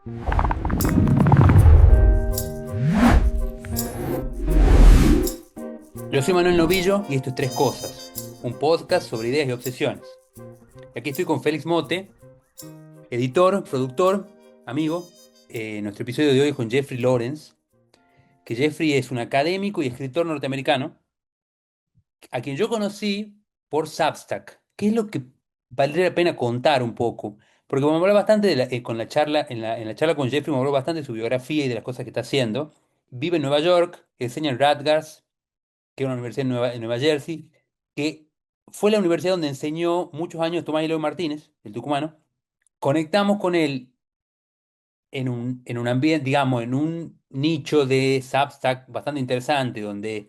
Yo soy Manuel Novillo y esto es Tres Cosas, un podcast sobre ideas y obsesiones. Y aquí estoy con Félix Mote, editor, productor, amigo. Nuestro episodio de hoy es con Jeffrey Lawrence, que Jeffrey es un académico y escritor norteamericano, a quien yo conocí por Substack. ¿Qué es lo que valdría la pena contar un poco? Porque me habló bastante con la charla, en la charla con Jeffrey me habló bastante de su biografía y de las cosas que está haciendo. Vive en Nueva York, enseña en Rutgers, que es una universidad en Nueva Jersey, que fue la universidad donde enseñó muchos años Tomás Eloy Martínez, el tucumano. Conectamos con él en un ambiente, digamos, en un nicho de Substack bastante interesante, donde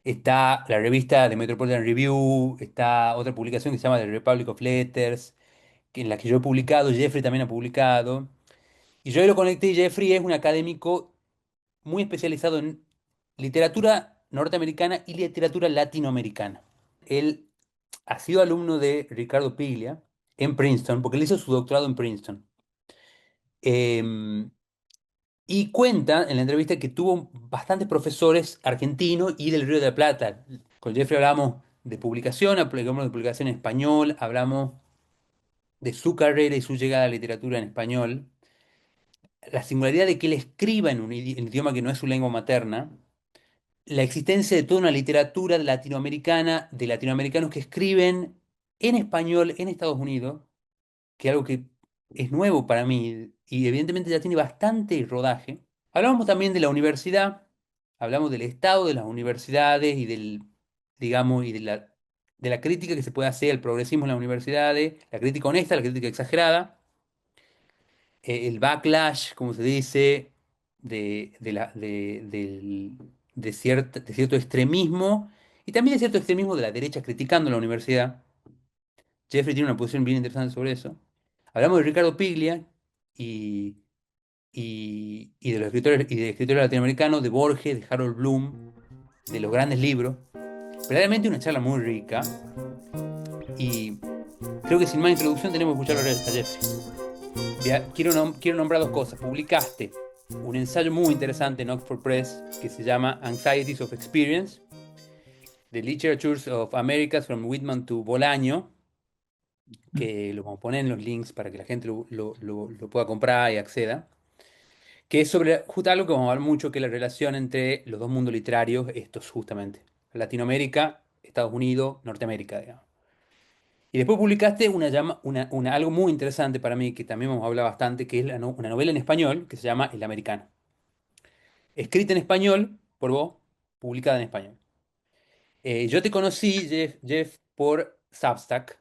está la revista de Metropolitan Review, está otra publicación que se llama The Republic of Letters, en la que yo he publicado, Jeffrey también ha publicado. Y yo ahí lo conecté y Jeffrey es un académico muy especializado en literatura norteamericana y literatura latinoamericana. Él ha sido alumno de Ricardo Piglia en Princeton, porque él hizo su doctorado en Princeton. Eh, y cuenta en la entrevista que tuvo bastantes profesores argentinos y del Río de la Plata. Con Jeffrey hablamos de publicación, hablamos de publicación en español, hablamos de su carrera y su llegada a la literatura en español. La singularidad de que él escriba en un idioma que no es su lengua materna, la existencia de toda una literatura latinoamericana, de latinoamericanos que escriben en español en Estados Unidos, que es algo que es nuevo para mí y evidentemente ya tiene bastante rodaje. Hablamos también de la universidad, hablamos del estado de las universidades y digamos, y de la crítica que se puede hacer al progresismo en las universidades, la crítica honesta, la crítica exagerada, el backlash, como se dice, de cierto extremismo y también de cierto extremismo de la derecha criticando la universidad. Jeffrey tiene una posición bien interesante sobre eso. Hablamos de Ricardo Piglia y, y de los escritores y de escritores latinoamericanos, de Borges, de Harold Bloom, de los grandes libros. Verdaderamente una charla muy rica y creo que sin más introducción tenemos que escuchar a Jeffrey. Quiero nombrar dos cosas. Publicaste un ensayo muy interesante en Oxford Press que se llama Anxieties of Experience, The Literatures of Americas from Whitman to Bolaño, que lo vamos a poner en los links para que la gente lo pueda comprar y acceda, que es sobre justo algo que vamos a hablar mucho, que es la relación entre los dos mundos literarios, estos justamente, Latinoamérica, Estados Unidos, Norteamérica, digamos. Y después publicaste algo muy interesante para mí, que también vamos a hablar bastante, que es una novela en español que se llama El Americano. Escrita en español por vos, publicada en español. Yo te conocí, Jeff, por Substack,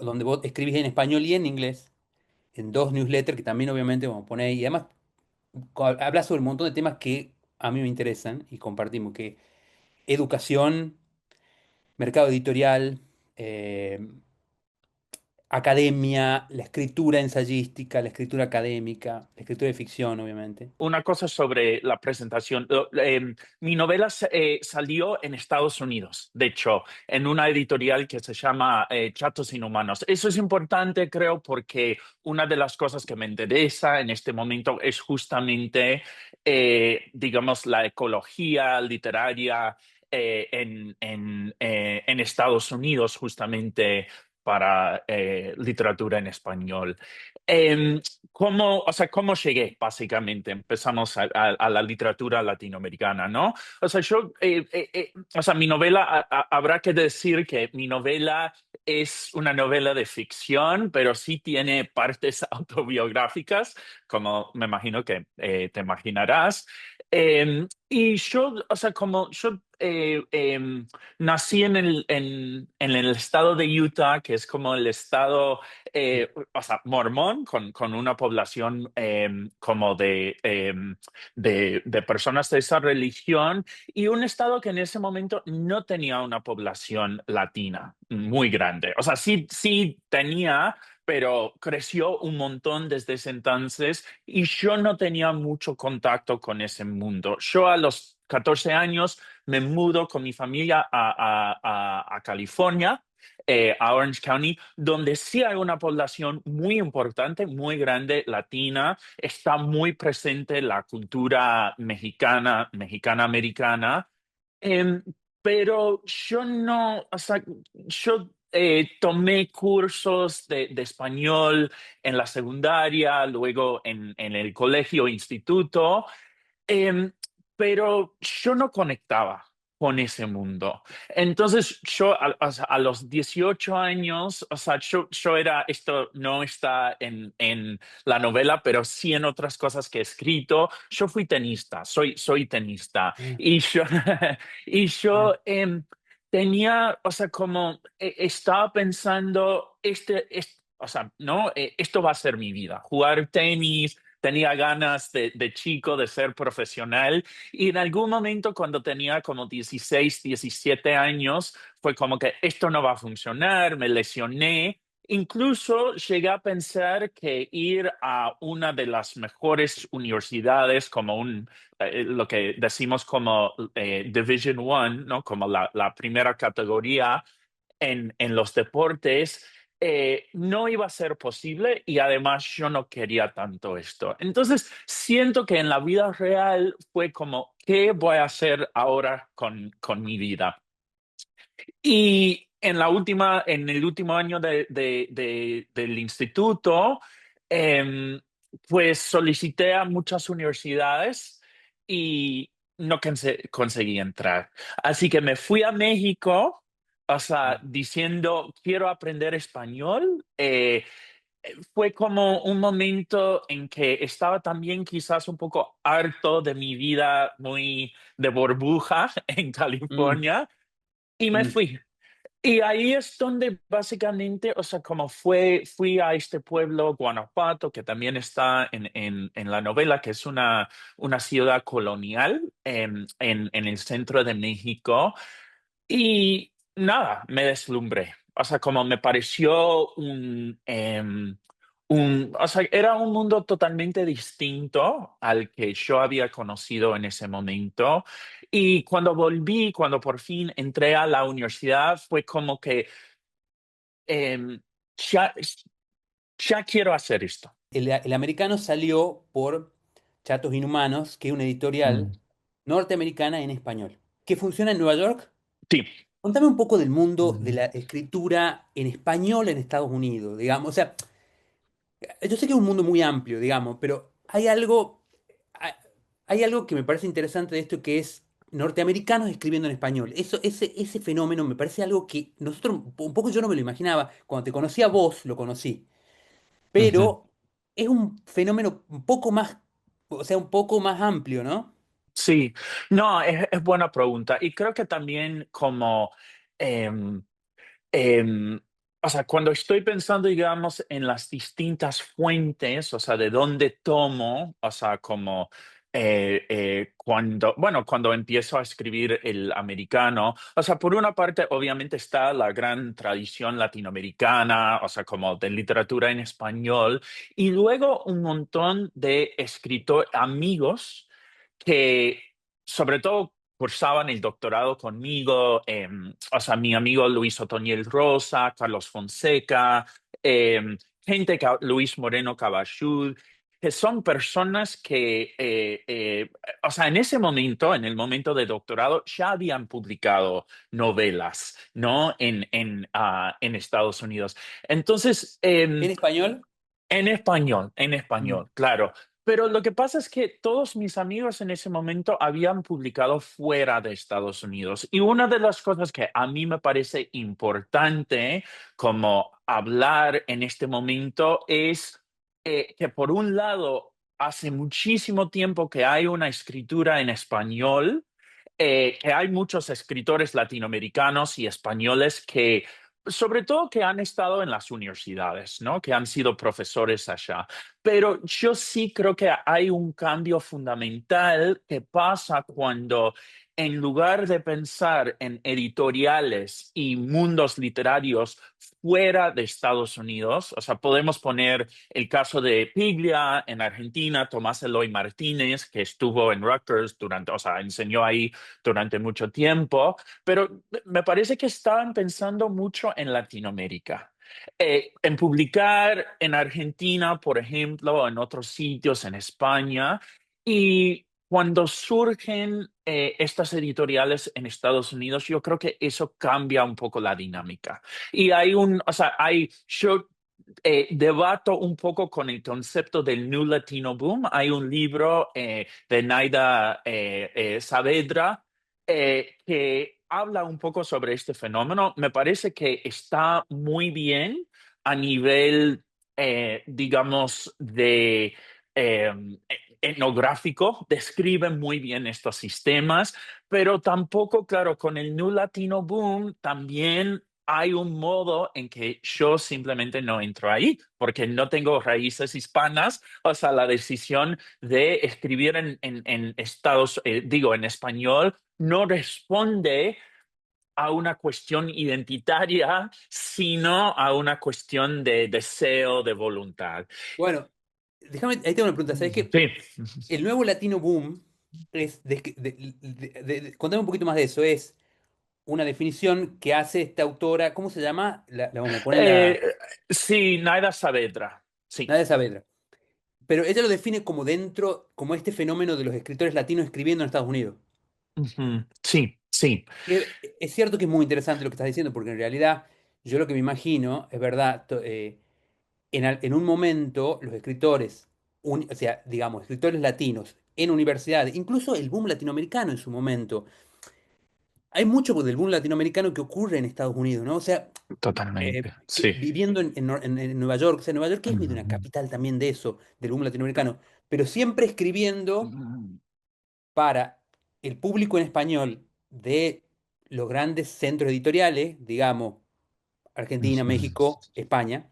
donde vos escribís en español y en inglés, en dos newsletters que también obviamente vamos a poner, y además hablas sobre un montón de temas que a mí me interesan y compartimos, que educación, mercado editorial, academia, la escritura ensayística, la escritura académica, la escritura de ficción, obviamente. Una cosa sobre la presentación. Mi novela salió en Estados Unidos, de hecho, en una editorial que se llama Chatos Inhumanos. Eso es importante, creo, porque una de las cosas que me interesa en este momento es justamente, digamos, la ecología literaria en Estados Unidos, justamente para literatura en español. Em, ¿cómo llegué, básicamente? Empezamos a la literatura latinoamericana, ¿no? Mi novela, habrá que decir que mi novela es una novela de ficción, pero sí tiene partes autobiográficas, como me imagino que te imaginarás. Y yo, como yo nací en el estado de Utah, que es como el estado mormón, con una población como de personas de esa religión, y un estado que en ese momento no tenía una población latina muy grande. O sea, sí tenía, pero creció un montón desde ese entonces y yo no tenía mucho contacto con ese mundo. Yo a los 14 años me mudo con mi familia a California. a Orange County, donde sí hay una población muy importante, muy grande, latina. Está muy presente la cultura mexicana, mexicana-americana. Em, pero yo no, o sea, yo tomé cursos de español en la secundaria, luego en el colegio, instituto. Em, pero yo no conectaba con ese mundo. Entonces, yo o sea, a los 18 años, o sea, yo era, esto no está en la novela, pero sí en otras cosas que he escrito, yo fui tenista, soy tenista. Ah, Y yo, y ah, yo tenía, o sea, como estaba pensando, o sea, ¿no? Esto va a ser mi vida, jugar tenis. Tenía ganas de chico de ser profesional y en algún momento cuando tenía como 16, 17 años fue como que esto no va a funcionar, me lesioné. Incluso llegué a pensar que ir a una de las mejores universidades, como lo que decimos como Division One, ¿no? Como la primera categoría, en los deportes, no iba a ser posible y además yo no quería tanto esto. Entonces, siento que en la vida real fue como, ¿qué voy a hacer ahora con mi vida? Y en el último año del instituto, em, pues solicité a muchas universidades y no conseguí entrar. Así que me fui a México, o sea, ah, diciendo, quiero aprender español. Fue como un momento en que estaba también quizás un poco harto de mi vida muy de burbuja en mm, California y me mm, fui. Y ahí es donde básicamente, o sea, como fui a este pueblo, Guanajuato, que también está en la novela, que es una ciudad colonial en el centro de México. Y nada, me deslumbré. O sea, como me pareció o sea, era un mundo totalmente distinto al que yo había conocido en ese momento. Y cuando volví, cuando por fin entré a la universidad, fue como que em, ya, ya quiero hacer esto. el americano salió por Chatos Inhumanos, que es una editorial Mm. norteamericana en español, que funciona en Nueva York. Sí. Contame un poco del mundo de Mm. la escritura en español en Estados Unidos, digamos. O sea, yo sé que es un mundo muy amplio, digamos, pero hay, hay algo que me parece interesante de esto que es norteamericanos escribiendo en español. Ese fenómeno me parece algo que nosotros, un poco yo no me lo imaginaba. Cuando te conocí a vos, lo conocí. Ujú. Pero es un fenómeno un poco más, o sea, un poco más amplio, ¿no? Sí, no, es buena pregunta. Y creo que también como... em, Em, o sea, cuando estoy pensando, digamos, en las distintas fuentes, o sea, de dónde tomo, o sea, como cuando empiezo a escribir el americano, o sea, por una parte, obviamente está la gran tradición latinoamericana, o sea, como de literatura en español, y luego un montón de escritores, amigos que sobre todo cursaban el doctorado conmigo, o sea, mi amigo Luis Otoniel Rosa, Carlos Fonseca, gente, Luis Moreno Cabachud, que son personas que, o sea, en ese momento, en el momento de doctorado, ya habían publicado novelas, ¿no? En Estados Unidos. Entonces, ¿En español? en Mm. español, claro. Pero lo que pasa es que todos mis amigos en ese momento habían publicado fuera de Estados Unidos. Y una de las cosas que a mí me parece importante como hablar en este momento es que por un lado, hace muchísimo tiempo que hay una escritura en español, que hay muchos escritores latinoamericanos y españoles que sobre todo que han estado en las universidades, ¿no? Que han sido profesores allá. Pero yo sí creo que hay un cambio fundamental que pasa cuando, en lugar de pensar en editoriales y mundos literarios fuera de Estados Unidos. O sea, podemos poner el caso de Piglia en Argentina, Tomás Eloy Martínez, que estuvo en Rutgers durante, o sea, enseñó ahí durante mucho tiempo, pero me parece que estaban pensando mucho en Latinoamérica. En publicar en Argentina, por ejemplo, en otros sitios, en España, y cuando surgen estas editoriales en Estados Unidos, yo creo que eso cambia un poco la dinámica. Y o sea, yo debato un poco con el concepto del New Latino Boom. Hay un libro de Naida Saavedra que habla un poco sobre este fenómeno. Me parece que está muy bien a nivel, digamos, de eh, etnográfico, describe muy bien estos sistemas, pero tampoco, claro, con el New Latino Boom también hay un modo en que yo simplemente no entro ahí, porque no tengo raíces hispanas. O sea, la decisión de escribir en digo, en español, no responde a una cuestión identitaria, sino a una cuestión de deseo, de voluntad. Bueno, déjame, ahí tengo una pregunta. ¿Sabes qué? Sí. El nuevo latino boom es, contame un poquito más de eso, es una definición que hace esta autora, ¿cómo se llama? Vamos a poner Eh, sí, Naida Saavedra. Sí. Nadia Saavedra. Pero ella lo define como dentro, como este fenómeno de los escritores latinos escribiendo en Estados Unidos. Ujú. Sí, sí. Es cierto que es muy interesante lo que estás diciendo, porque en realidad yo lo que me imagino, es verdad, en un momento los escritores, o sea, digamos, escritores latinos en universidades, incluso el boom latinoamericano en su momento, hay mucho del boom latinoamericano que ocurre en Estados Unidos, ¿no? O sea, Totalmente. Sí. viviendo en Nueva York, o sea, Nueva York es medio una Ujú. capital también de eso, del boom latinoamericano, pero siempre escribiendo para el público en español de los grandes centros editoriales, digamos, Argentina, Ujú. México, España,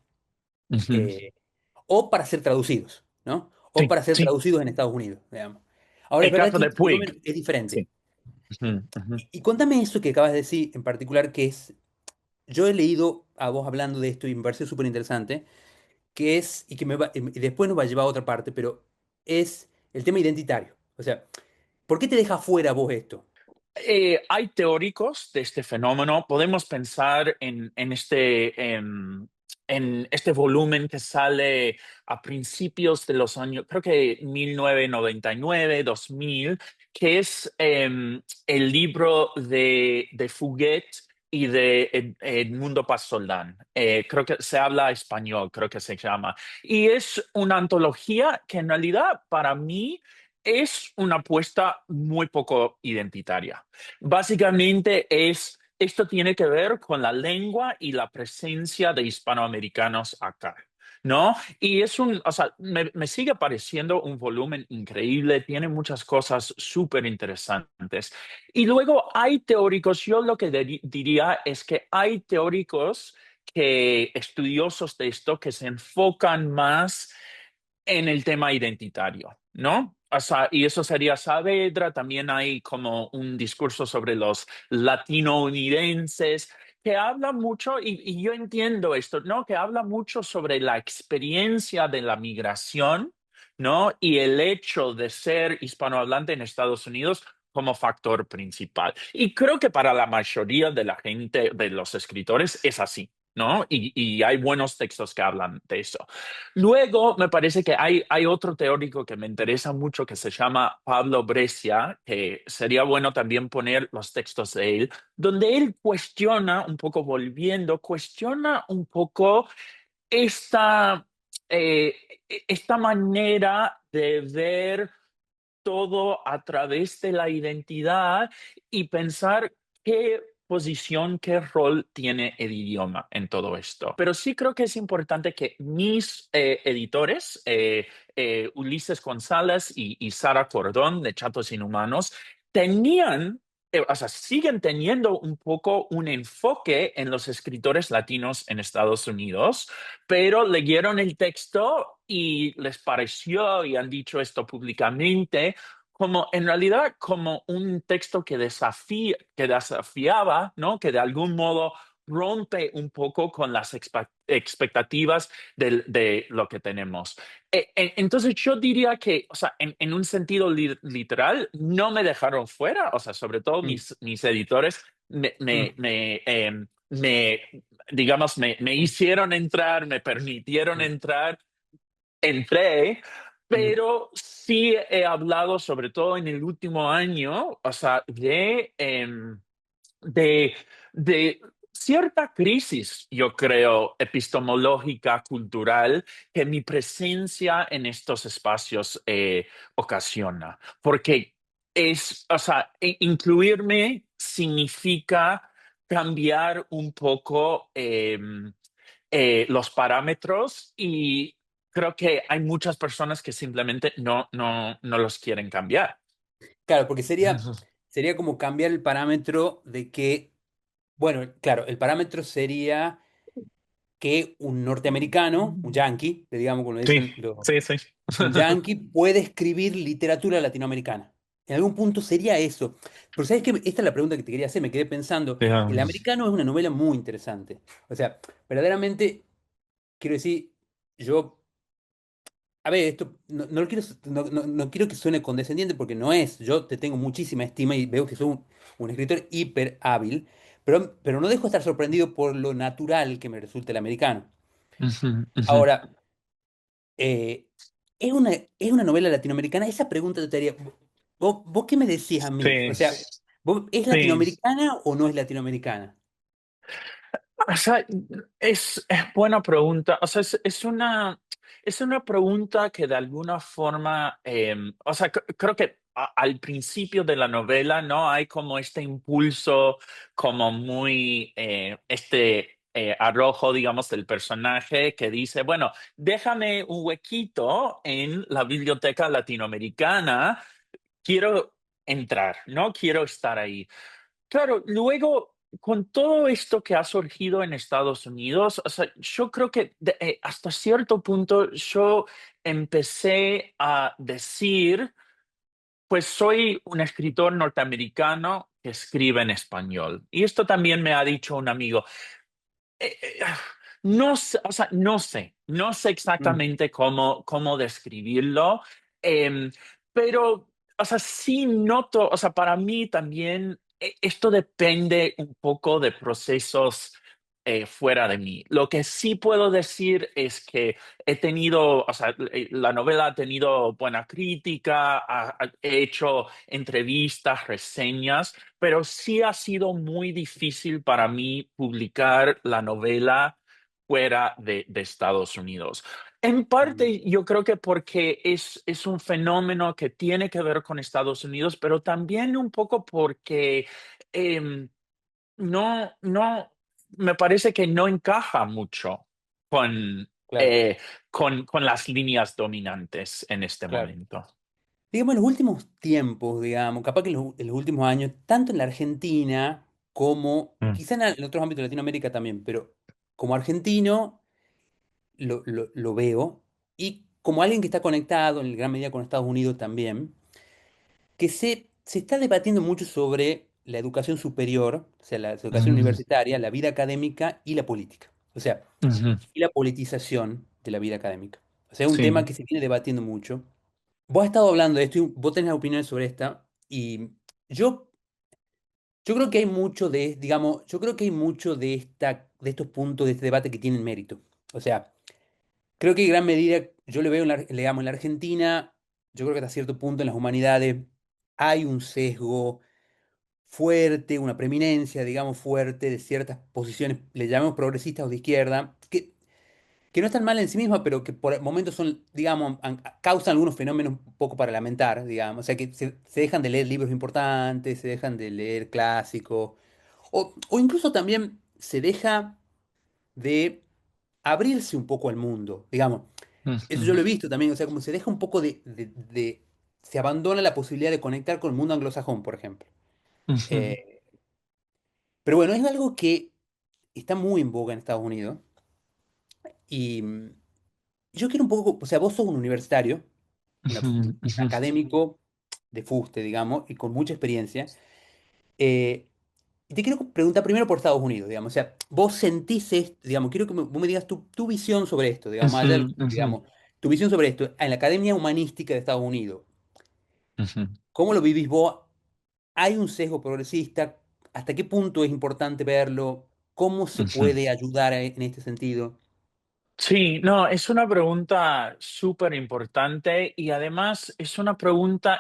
Ujú. eh, o para ser traducidos, ¿no? O Sí, para ser sí. traducidos en Estados Unidos, digamos. Ahora, es El verdad caso que de este Puig. fenómeno es diferente. Sí. Ujú, ujú. Y contame eso que acabas de decir en particular, que es, yo he leído a vos hablando de esto y me pareció súper interesante, que es, y que y después nos va a llevar a otra parte, pero es el tema identitario. O sea, ¿por qué te deja fuera vos esto? Hay teóricos de este fenómeno. Podemos pensar en este volumen que sale a principios de los años, creo que 1999, 2000, que es el libro de Fouquet y de Edmundo Pastoldán. Creo que se habla español, creo que se llama. Y es una antología que en realidad para mí es una apuesta muy poco identitaria. Básicamente esto tiene que ver con la lengua y la presencia de hispanoamericanos acá, ¿no? Y o sea, me sigue pareciendo un volumen increíble, tiene muchas cosas súper interesantes. Y luego hay teóricos, yo lo que diría es que hay teóricos estudiosos de esto, que se enfocan más en el tema identitario, ¿no? O sea, y eso sería Saavedra. También hay como un discurso sobre los latinounidenses que habla mucho, y yo entiendo esto, ¿no? Que habla mucho sobre la experiencia de la migración, ¿no? Y el hecho de ser hispanohablante en Estados Unidos como factor principal. Y creo que para la mayoría de la gente, de los escritores, es así, ¿no? Y hay buenos textos que hablan de eso. Luego, me parece que hay otro teórico que me interesa mucho que se llama Pablo Brescia, que sería bueno también poner los textos de él, donde él cuestiona un poco, cuestiona un poco esta, eh, esta manera de ver todo a través de la identidad y pensar qué posición, qué rol tiene el idioma en todo esto. Pero sí creo que es importante que mis editores, Ulises González y Sara Cordón de Chatos Inhumanos, tenían, o sea, siguen teniendo un poco un enfoque en los escritores latinos en Estados Unidos, pero leyeron el texto y les pareció, y han dicho esto públicamente, como en realidad como un texto que desafiaba, ¿no? Que de algún modo rompe un poco con las expectativas de lo que tenemos. Entonces yo diría que, o sea, en un sentido literal, no me dejaron fuera, o sea, sobre todo Mm, mis editores mm, me, digamos, me hicieron entrar, me permitieron mm, entrar, entré, mm. pero sí he hablado, sobre todo en el último año, o sea, de, de cierta crisis, yo creo, epistemológica, cultural, que mi presencia en estos espacios ocasiona. Porque o sea, incluirme significa cambiar un poco los parámetros y creo que hay muchas personas que simplemente no los quieren cambiar. Claro, porque sería como cambiar el parámetro de que, bueno, claro, el parámetro sería que un norteamericano, un yankee, digamos como lo Sí, dicen sí, sí. un yankee, puede escribir literatura latinoamericana. En algún punto sería eso. Pero ¿sabes qué? Esta es la pregunta que te quería hacer, me quedé pensando. El americano es una novela muy interesante. O sea, verdaderamente, quiero decir, yo a ver, esto no lo quiero, no quiero que suene condescendiente porque no es. Yo te tengo muchísima estima y veo que sos un escritor hiper hábil, pero no dejo de estar sorprendido por lo natural que me resulta el americano. Ujú, ujú. Ahora, eh, es una novela latinoamericana? Esa pregunta yo te haría. ¿Vos qué me decís a mí? O Sí, sea, ¿es sí. latinoamericana o no es latinoamericana? O sea, es buena pregunta. O sea, es una pregunta que de alguna forma, o sea, creo que al principio de la novela, ¿no? Hay como este impulso, como muy, arrojo, digamos, del personaje que dice, bueno, déjame un huequito en la biblioteca latinoamericana, quiero entrar, ¿no? Quiero estar ahí. Claro, luego, con todo esto que ha surgido en Estados Unidos, o sea, yo creo que hasta cierto punto yo empecé a decir, pues soy un escritor norteamericano que escribe en español. Y esto también me ha dicho un amigo. Eh, eh, no sé, o sea, no sé Mm, exactamente cómo describirlo, em, pero, o sea, sí noto, o sea, para mí también esto depende un poco de procesos fuera de mí. Lo que sí puedo decir es que he tenido, o sea, la novela ha tenido buena crítica, he hecho entrevistas, reseñas, pero sí ha sido muy difícil para mí publicar la novela fuera de Estados Unidos. En mm, parte, yo creo que porque es un fenómeno que tiene que ver con Estados Unidos, pero también un poco porque em, no, me parece que no encaja mucho con, claro, eh, con las líneas dominantes en este claro. momento. Digamos, en los últimos tiempos, digamos, capaz que en los últimos años, tanto en la Argentina como, Mm, quizá en otros ámbitos de Latinoamérica también, pero como argentino lo veo y como alguien que está conectado en gran medida con Estados Unidos también, que se está debatiendo mucho sobre la educación superior, o sea, la educación mm, universitaria, la vida académica y la política. O sea, ujú. y la politización de la vida académica. O sea, es un tema Sí. que se viene debatiendo mucho. Vos has estado hablando de esto y vos tenés opiniones sobre esta y yo, yo creo que hay mucho de, digamos, yo creo que hay mucho de estos puntos de este debate que tienen mérito. O sea, creo que en gran medida yo le veo, digamos, en la Argentina, yo creo que hasta cierto punto en las humanidades hay un sesgo fuerte, una preeminencia, digamos, fuerte de ciertas posiciones, le llamamos progresistas o de izquierda, que no están mal en sí mismas, pero que por momentos son, digamos, causan algunos fenómenos un poco para lamentar, digamos. O sea, que se dejan de leer libros importantes, se dejan de leer clásicos, o incluso también se deja de abrirse un poco al mundo, digamos. Eso yo Ujú, lo he visto también, o sea, como se deja un poco se abandona la posibilidad de conectar con el mundo anglosajón, por ejemplo. ujú, Eh, pero bueno, es algo que está muy en boga en Estados Unidos y yo quiero un poco, o sea, vos sos un universitario, ujú, un ujú. académico de fuste, digamos, y con mucha experiencia. eh, Y te quiero preguntar primero por Estados Unidos, digamos. O sea, vos sentís esto, digamos, quiero que vos me digas tu visión sobre esto, digamos, más allá de Ujú, ujú, digamos, tu visión sobre esto en la Academia Humanística de Estados Unidos. ujú, ¿Cómo lo vivís vos? ¿Hay un sesgo progresista? ¿Hasta qué punto es importante verlo? ¿Cómo se ujú. puede ayudar en este sentido? Sí, no, es una pregunta súper importante y además es una pregunta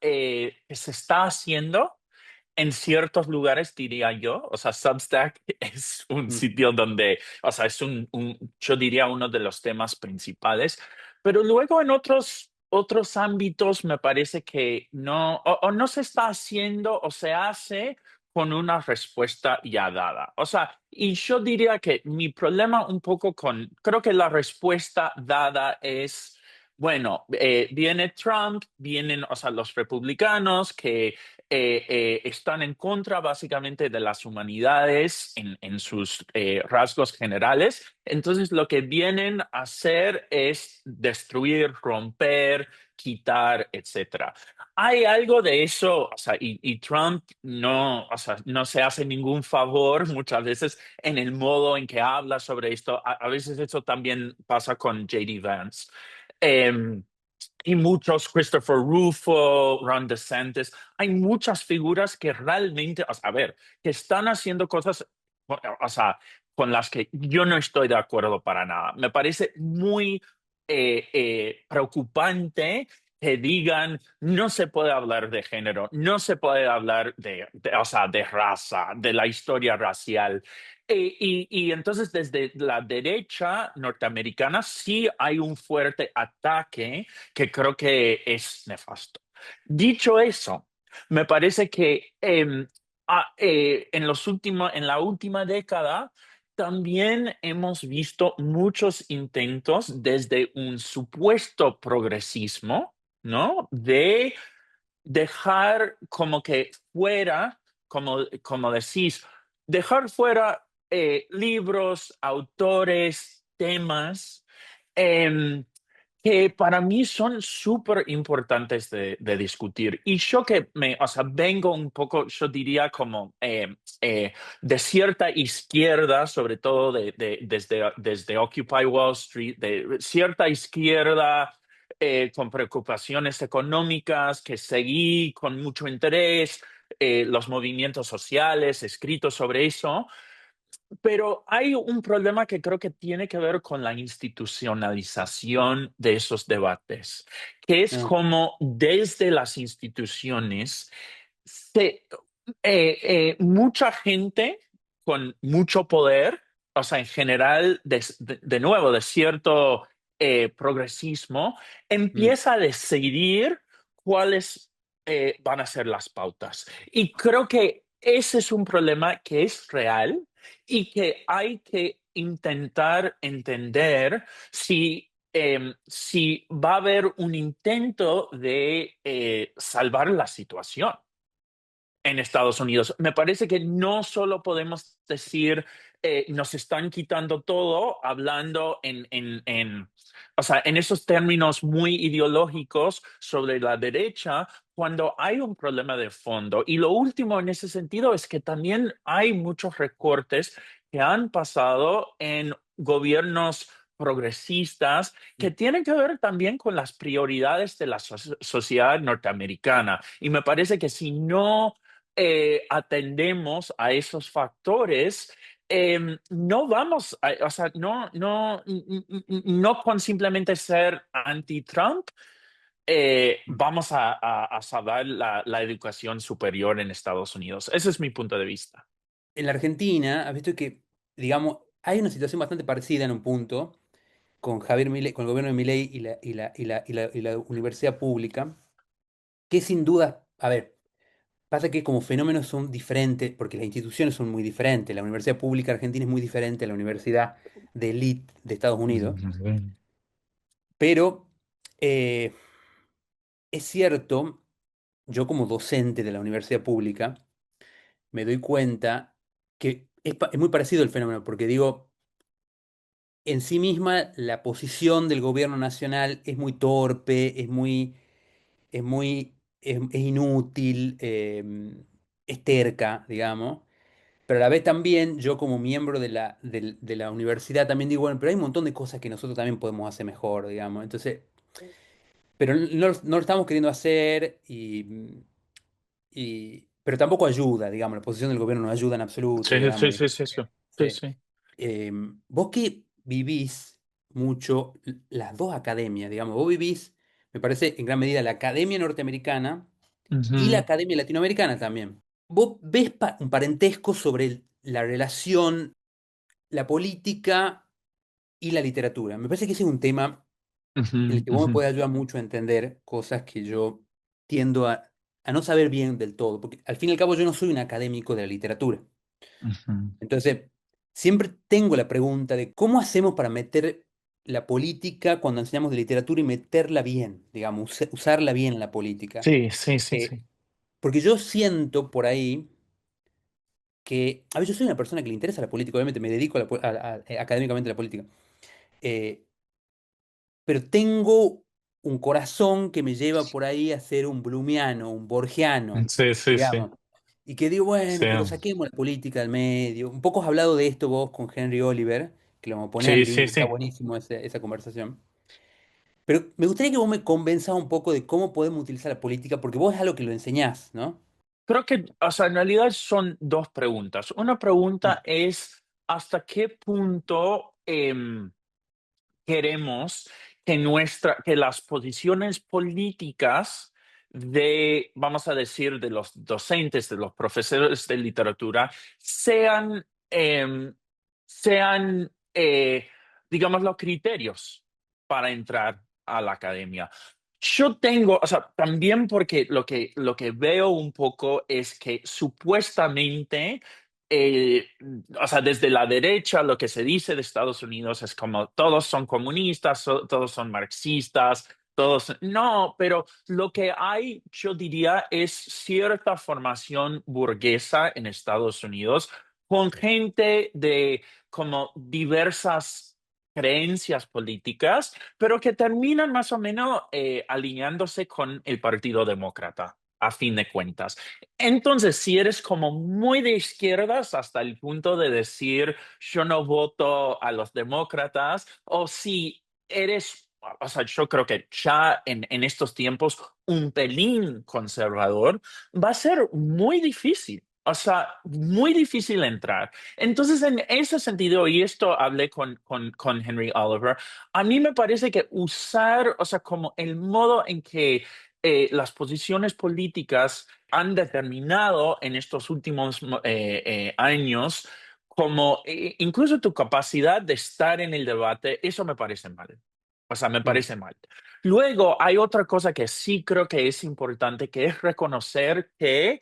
que se está haciendo en ciertos lugares, diría yo. O sea, Substack es un Mm, sitio donde, o sea, es yo diría uno de los temas principales, pero luego en otros ámbitos me parece que no, o no se está haciendo o se hace con una respuesta ya dada. O sea, y yo diría que mi problema un poco creo que la respuesta dada es, bueno, viene Trump, vienen, o sea, los republicanos que están en contra básicamente de las humanidades en sus rasgos generales. Entonces, lo que vienen a hacer es destruir, romper, quitar, etcétera. Hay algo de eso, o sea, y Trump no, o sea, no se hace ningún favor muchas veces en el modo en que habla sobre esto. A veces eso también pasa con JD Vance. Em, y muchos, Christopher Rufo, Ron DeSantis, hay muchas figuras que realmente, o sea, a ver, que están haciendo cosas, o sea, con las que yo no estoy de acuerdo para nada. Me parece muy preocupante que digan no se puede hablar de género, no se puede hablar o sea, de raza, de la historia racial. Y entonces desde la derecha norteamericana sí hay un fuerte ataque que creo que es nefasto. Dicho eso, me parece que en la última década también hemos visto muchos intentos desde un supuesto progresismo, ¿no? De dejar como que fuera, como decís, dejar fuera libros, autores, temas em, que para mí son súper importantes de discutir. Y yo que o sea, vengo un poco, yo diría como de cierta izquierda, sobre todo desde Occupy Wall Street, de cierta izquierda con preocupaciones económicas, que seguí con mucho interés, los movimientos sociales, escritos sobre eso, pero hay un problema que creo que tiene que ver con la institucionalización de esos debates, que es ah, como desde las instituciones mucha gente con mucho poder, o sea, en general, de nuevo, de cierto progresismo, mm, empieza a decidir cuáles van a ser las pautas. Y creo que ese es un problema que es real y que hay que intentar entender si va a haber un intento de salvar la situación en Estados Unidos. Me parece que no solo podemos decir nos están quitando todo hablando o sea, en esos términos muy ideológicos sobre la derecha, cuando hay un problema de fondo. Y lo último en ese sentido es que también hay muchos recortes que han pasado en gobiernos progresistas que mm. tienen que ver también con las prioridades de la sociedad norteamericana. Y me parece que si no atendemos a esos factores, no vamos, o sea, no con simplemente ser anti-Trump, vamos a salvar la educación superior en Estados Unidos. Ese es mi punto de vista. En la Argentina, has visto que, digamos, hay una situación bastante parecida en un punto con Javier Milei, con el gobierno de Milei y la universidad pública, que sin duda, a ver, pasa que como fenómenos son diferentes, porque las instituciones son muy diferentes. La universidad pública argentina es muy diferente a la universidad de élite de Estados Unidos, pero eh, es cierto, yo como docente de la universidad pública, me doy cuenta que es muy parecido el fenómeno, porque digo, en sí misma la posición del gobierno nacional es muy torpe, es inútil. es terca, digamos, pero a la vez también yo como miembro de la universidad también digo, bueno, pero hay un montón de cosas que nosotros también podemos hacer mejor, digamos. Entonces, pero no lo estamos queriendo hacer pero tampoco ayuda, digamos, la posición del gobierno no ayuda en absoluto, Sí, sí, digamos. sí, sí, sí. Sí, Sí. sí. Vos que vivís mucho las dos academias, digamos, vos vivís, me parece, en gran medida la academia norteamericana y la Ujú, academia latinoamericana también. ¿Vos ves un parentesco sobre la relación, la política y la literatura? Me parece que ese es un tema en el ujú, que vos me ujú, podés ayudar mucho a entender cosas que yo tiendo a no saber bien del todo, porque al fin y al cabo yo no soy un académico de la literatura. ujú. Entonces, siempre tengo la pregunta de cómo hacemos para meter la política cuando enseñamos de literatura y meterla bien, digamos, usarla bien en la política. Sí, sí, sí, Eh, sí. Porque yo siento por ahí que, a ver, yo soy una persona que le interesa la política, obviamente me dedico académicamente a la política, eh, pero tengo un corazón que me lleva por ahí a ser un blumiano, un borgiano, Sí, sí, sí. digamos. Y que digo, Sí, bueno, pero saquemos la política del medio. Un poco has hablado de esto vos con Henry Oliver, que lo ponés al sí, sí, link, está sí. buenísimo esa conversación. Pero me gustaría que vos me convenzas un poco de cómo podemos utilizar la política, porque vos es algo que lo enseñás, ¿no? Creo que, o sea, en realidad son dos preguntas. Una Mm, pregunta es, ¿hasta qué punto queremos que las posiciones políticas de, vamos a decir, de los docentes, de los profesores de literatura, sean, digamos, los criterios para entrar a la academia? Yo tengo, o sea, también porque lo que veo un poco es que supuestamente o sea, desde la derecha lo que se dice de Estados Unidos es como todos son comunistas, todos son marxistas, todos... No, pero lo que hay, yo diría, es cierta formación burguesa en Estados Unidos con gente de como diversas creencias políticas, pero que terminan más o menos alineándose con el Partido Demócrata, a fin de cuentas. Entonces, si eres como muy de izquierdas hasta el punto de decir yo no voto a los demócratas, o si eres, o sea, yo creo que ya en estos tiempos un pelín conservador, va a ser muy difícil. O sea, muy difícil entrar. Entonces, en ese sentido, y esto hablé con Henry Oliver, a mí me parece que usar, o sea, como el modo en que las posiciones políticas han determinado en estos últimos años, como incluso tu capacidad de estar en el debate, eso me parece mal. O sea, me mm, parece mal. Luego, hay otra cosa que sí creo que es importante, que es reconocer que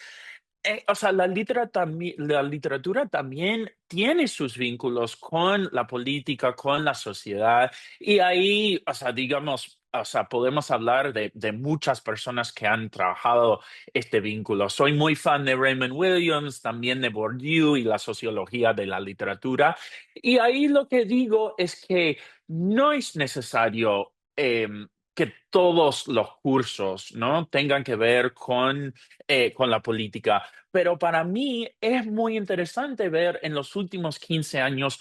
o sea, la literatura también tiene sus vínculos con la política, con la sociedad, y ahí, o sea, digamos, o sea, podemos hablar de muchas personas que han trabajado este vínculo. Soy muy fan de Raymond Williams, también de Bourdieu y la sociología de la literatura, y ahí lo que digo es que no es necesario que todos los cursos, ¿no? tengan que ver con la política. Pero para mí es muy interesante ver en los últimos 15 años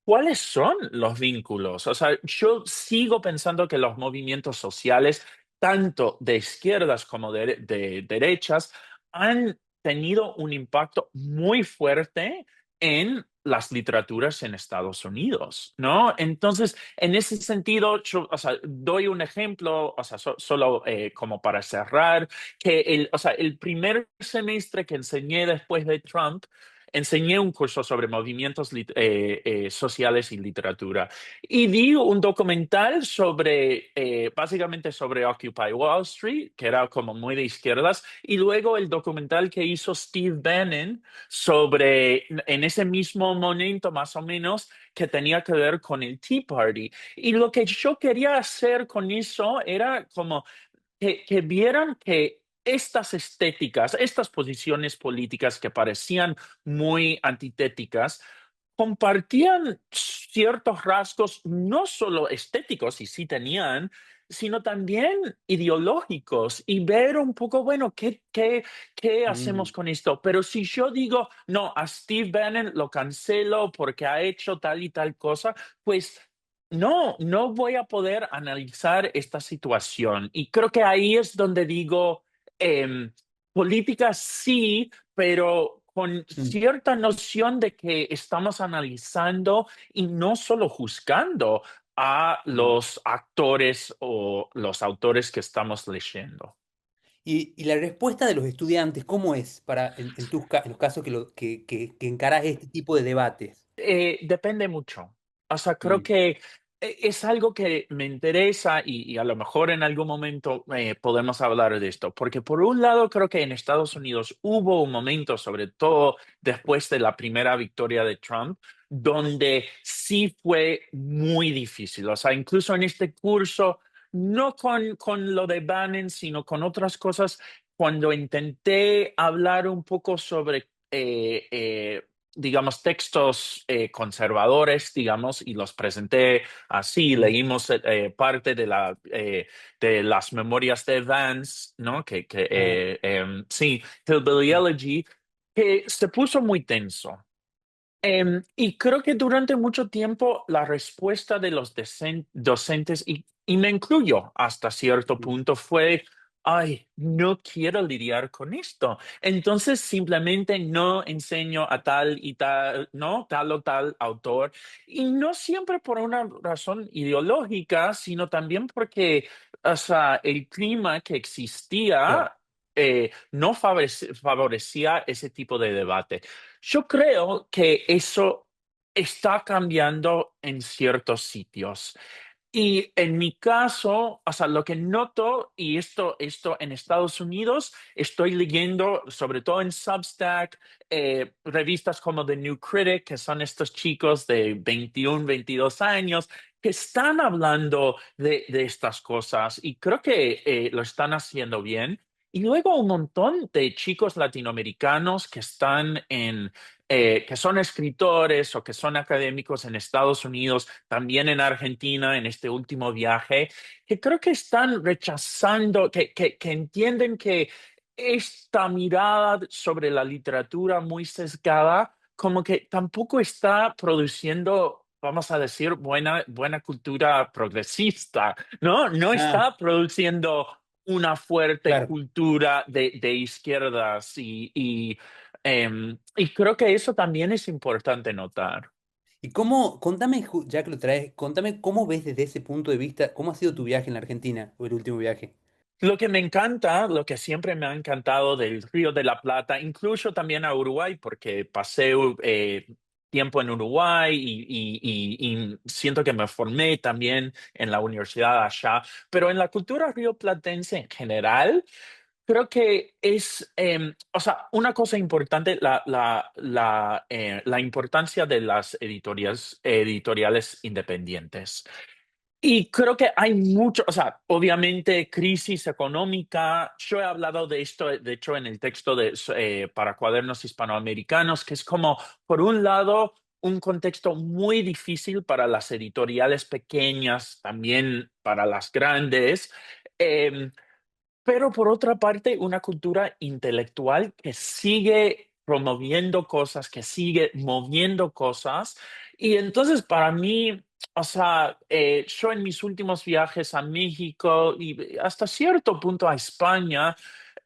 cuáles son los vínculos. O sea, yo sigo pensando que los movimientos sociales, tanto de izquierdas como de derechas, han tenido un impacto muy fuerte en las literaturas en Estados Unidos, ¿no? Entonces, en ese sentido, yo, o sea, doy un ejemplo, o sea, solo como para cerrar, que o sea, el primer semestre que enseñé después de Trump, enseñé un curso sobre movimientos sociales y literatura. Y di un documental sobre, básicamente sobre Occupy Wall Street, que era como muy de izquierdas, y luego el documental que hizo Steve Bannon sobre, en ese mismo momento más o menos, que tenía que ver con el Tea Party. Y lo que yo quería hacer con eso era como que vieran que estas estéticas, estas posiciones políticas que parecían muy antitéticas, compartían ciertos rasgos, no solo estéticos, y sí tenían, sino también ideológicos y ver un poco, bueno, ¿qué hacemos Mm, con esto? Pero si yo digo, no, a Steve Bannon lo cancelo porque ha hecho tal y tal cosa, pues no voy a poder analizar esta situación. Y creo que ahí es donde digo, política sí, pero con mm, cierta noción de que estamos analizando y no solo juzgando a mm. los actores o los autores que estamos leyendo. Y la respuesta de los estudiantes, ¿cómo es en los casos que encarás este tipo de debates? Depende mucho. O sea, creo Mm, que es algo que me interesa y a lo mejor en algún momento podemos hablar de esto, porque por un lado creo que en Estados Unidos hubo un momento, sobre todo después de la primera victoria de Trump, donde sí fue muy difícil. O sea, incluso en este curso, no con lo de Bannon, sino con otras cosas, cuando intenté hablar un poco sobre digamos, textos conservadores, digamos, y los presenté así. mm, Leímos parte de las memorias de Vance, ¿no? ah, Sí, Hillbilly mm, Elegy, que se puso muy tenso. Y creo que durante mucho tiempo la respuesta de los docentes, y me incluyo hasta cierto mm, punto, fue, ay, no quiero lidiar con esto. Entonces simplemente no enseño a tal y tal, ¿no? Tal o tal autor. Y no siempre por una razón ideológica, sino también porque, o sea, el clima que claro. existía no favorecía ese tipo de debate. Yo creo que eso está cambiando en ciertos sitios. Y en mi caso, o sea, lo que noto, y esto en Estados Unidos, estoy leyendo, sobre todo en Substack, revistas como The New Critic, que son estos chicos de 21, 22 años, que están hablando de estas cosas y creo que lo están haciendo bien. Y luego un montón de chicos latinoamericanos que están que son escritores o que son académicos en Estados Unidos, también en Argentina, en este último viaje, que creo que están rechazando, que entienden que esta mirada sobre la literatura muy sesgada, como que tampoco está produciendo, vamos a decir, buena cultura progresista, ¿no? No Ah, está produciendo una fuerte claro. cultura de izquierdas y creo que eso también es importante notar. Y cómo, contame, ya que lo traes, contame cómo ves desde ese punto de vista, cómo ha sido tu viaje en la Argentina, o el último viaje. Lo que me encanta, lo que siempre me ha encantado del Río de la Plata, incluso también a Uruguay, porque pasé tiempo en Uruguay y siento que me formé también en la universidad allá, pero en la cultura rioplatense en general, creo que es, o sea, una cosa importante, la importancia de las editoriales independientes. Y creo que hay mucho, o sea, obviamente crisis económica. Yo he hablado de esto, de hecho, en el texto para cuadernos hispanoamericanos, que es como, por un lado, un contexto muy difícil para las editoriales pequeñas, también para las grandes. Eh, pero por otra parte, una cultura intelectual que sigue promoviendo cosas, que sigue moviendo cosas. Y entonces para mí, o sea, yo en mis últimos viajes a México y hasta cierto punto a España,